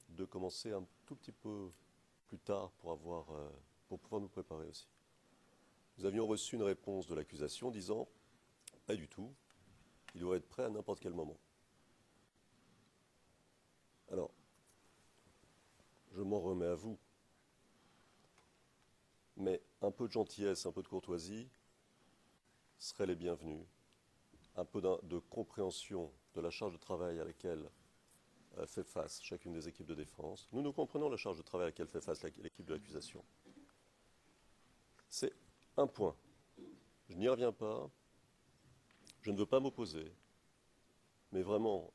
De commencer un tout petit peu plus tard pour pouvoir nous préparer aussi. Nous avions reçu une réponse de l'accusation disant « Pas du tout, il doit être prêt à n'importe quel moment ». Alors, je m'en remets à vous, mais un peu de gentillesse, un peu de courtoisie seraient les bienvenus. Un peu de compréhension de la charge de travail à laquelle fait face chacune des équipes de défense. Nous comprenons la charge de travail à laquelle fait face l'équipe de l'accusation. C'est un point. Je n'y reviens pas. Je ne veux pas m'opposer. Mais vraiment,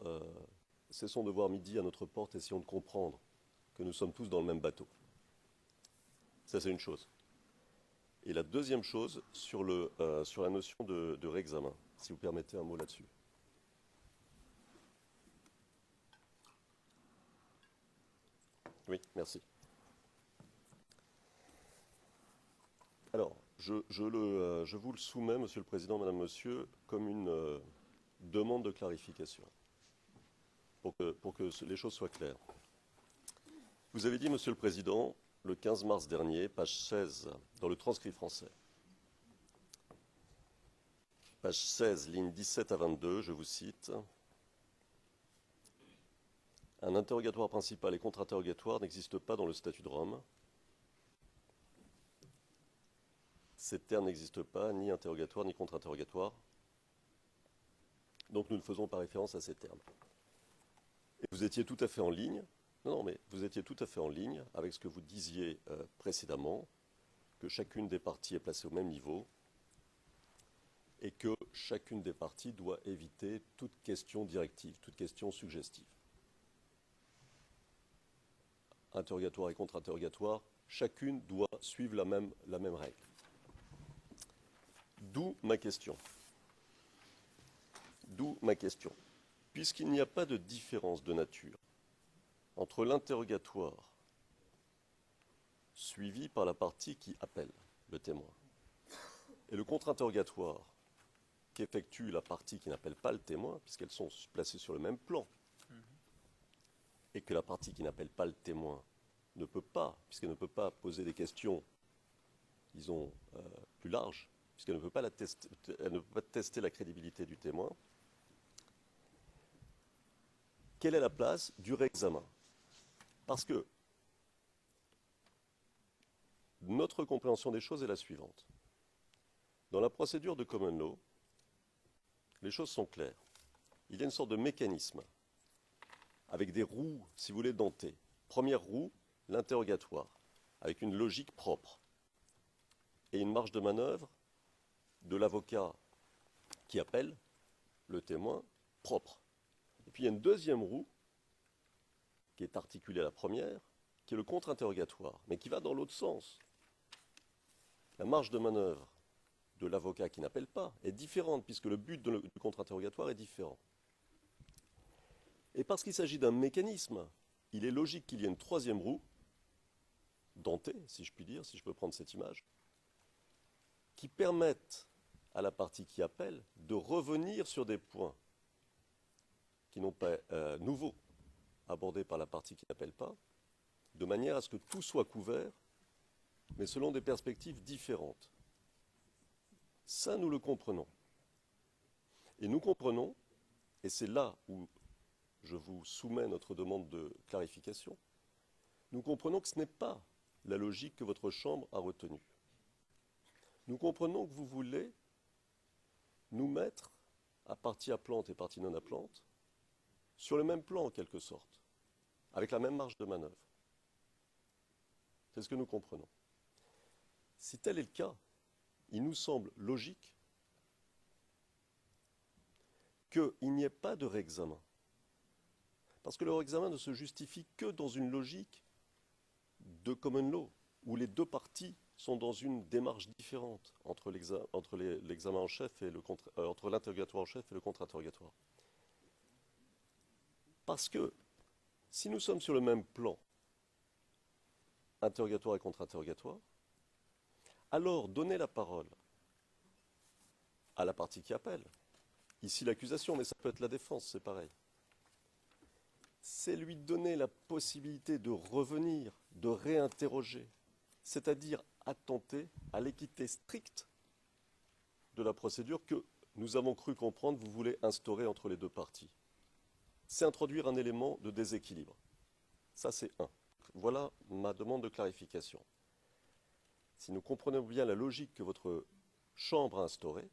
cessons de voir midi à notre porte, essayons de comprendre que nous sommes tous dans le même bateau. Ça, c'est une chose. Et la deuxième chose, sur la notion de réexamen, si vous permettez un mot là-dessus. Oui, merci. Alors, je vous le soumets, Monsieur le Président, Madame, Monsieur, comme une demande de clarification, pour que les choses soient claires. Vous avez dit, Monsieur le Président, le 15 mars dernier, page 16, dans le transcrit français, page 16, lignes 17 à 22, je vous cite, « Un interrogatoire principal et contre-interrogatoire n'existe pas dans le statut de Rome. Ces termes n'existent pas, ni interrogatoire, ni contre-interrogatoire. Donc nous ne faisons pas référence à ces termes. » Et vous étiez tout à fait en ligne. Non, mais vous étiez tout à fait en ligne avec ce que vous disiez précédemment, que chacune des parties est placée au même niveau et que chacune des parties doit éviter toute question directive, toute question suggestive. Interrogatoire et contre-interrogatoire, chacune doit suivre la même règle. D'où ma question. Puisqu'il n'y a pas de différence de nature entre l'interrogatoire suivi par la partie qui appelle le témoin et le contre-interrogatoire qu'effectue la partie qui n'appelle pas le témoin, puisqu'elles sont placées sur le même plan, et que la partie qui n'appelle pas le témoin ne peut pas, puisqu'elle ne peut pas poser des questions, disons, plus larges, puisqu'elle ne peut pas elle ne peut pas tester la crédibilité du témoin, quelle est la place du réexamen? Parce que notre compréhension des choses est la suivante. Dans la procédure de common law, les choses sont claires. Il y a une sorte de mécanisme avec des roues, si vous voulez, dentées. Première roue, l'interrogatoire, avec une logique propre et une marge de manœuvre de l'avocat qui appelle le témoin propre. Et puis il y a une deuxième roue qui est articulée à la première, qui est le contre-interrogatoire, mais qui va dans l'autre sens. La marge de manœuvre de l'avocat qui n'appelle pas est différente, puisque le but du contre-interrogatoire est différent. Et parce qu'il s'agit d'un mécanisme, il est logique qu'il y ait une troisième roue, dentée, si je puis dire, si je peux prendre cette image, qui permette à la partie qui appelle de revenir sur des points qui n'ont pas nouveaux abordés par la partie qui n'appelle pas, de manière à ce que tout soit couvert, mais selon des perspectives différentes. Ça, nous le comprenons. Et nous comprenons, et c'est là où je vous soumets notre demande de clarification, nous comprenons que ce n'est pas la logique que votre Chambre a retenue. Nous comprenons que vous voulez nous mettre, à partie appelante et partie non appelante, sur le même plan en quelque sorte, avec la même marge de manœuvre. C'est ce que nous comprenons. Si tel est le cas, il nous semble logique qu'il n'y ait pas de réexamen. Parce que le réexamen ne se justifie que dans une logique de common law, où les deux parties sont dans une démarche différente entre l'examen en chef et entre l'interrogatoire en chef et le contre-interrogatoire. Parce que si nous sommes sur le même plan, interrogatoire et contre-interrogatoire, alors donner la parole à la partie qui appelle, ici l'accusation, mais ça peut être la défense, c'est pareil, c'est lui donner la possibilité de revenir, de réinterroger, c'est-à-dire attenter à l'équité stricte de la procédure que nous avons cru comprendre vous voulez instaurer entre les deux parties. C'est introduire un élément de déséquilibre. Ça, c'est un. Voilà ma demande de clarification. Si nous comprenons bien la logique que votre Chambre a instaurée,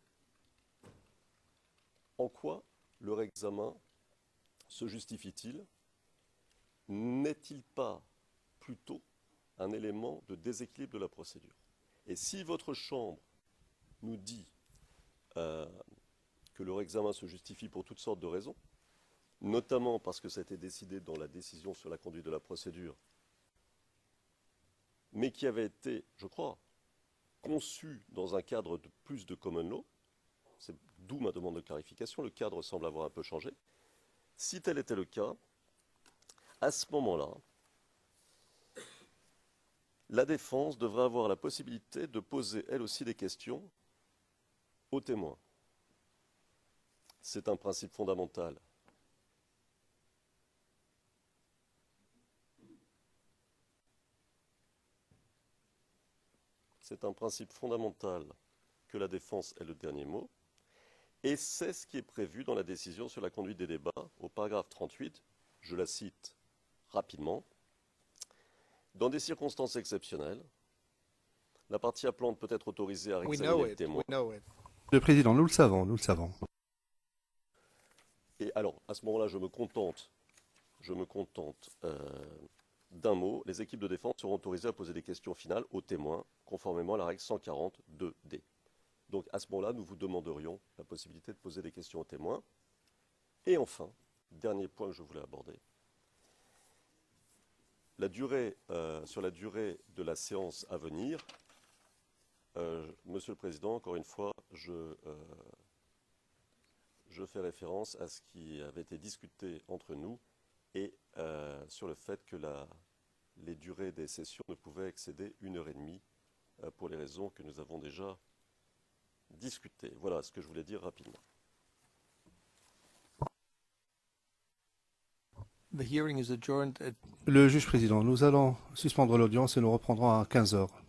en quoi le réexamen se justifie-t-il? N'est-il pas plutôt un élément de déséquilibre de la procédure? Et si votre Chambre nous dit que le réexamen se justifie pour toutes sortes de raisons, notamment parce que ça a été décidé dans la décision sur la conduite de la procédure, mais qui avait été, je crois, conçu dans un cadre de plus de common law, c'est d'où ma demande de clarification, le cadre semble avoir un peu changé. Si tel était le cas, à ce moment-là, la défense devrait avoir la possibilité de poser elle aussi des questions aux témoins. C'est un principe fondamental. C'est un principe fondamental que la défense ait le dernier mot. Et c'est ce qui est prévu dans la décision sur la conduite des débats, au paragraphe 38, je la cite rapidement. Dans des circonstances exceptionnelles, la partie appelante peut être autorisée à réexaminer le témoin. Le Président, nous le savons, nous le savons. Et alors, à ce moment-là, je me contente d'un mot. Les équipes de défense seront autorisées à poser des questions finales aux témoins, conformément à la règle 142D. Donc, à ce moment-là, nous vous demanderions la possibilité de poser des questions aux témoins. Et enfin, dernier point que je voulais aborder, sur la durée de la séance à venir, Monsieur le Président, encore une fois, je fais référence à ce qui avait été discuté entre nous et sur le fait que les durées des sessions ne pouvaient excéder 1h30 pour les raisons que nous avons déjà discutées. Voilà ce que je voulais dire rapidement. Le juge président, nous allons suspendre l'audience et nous reprendrons à 15 heures.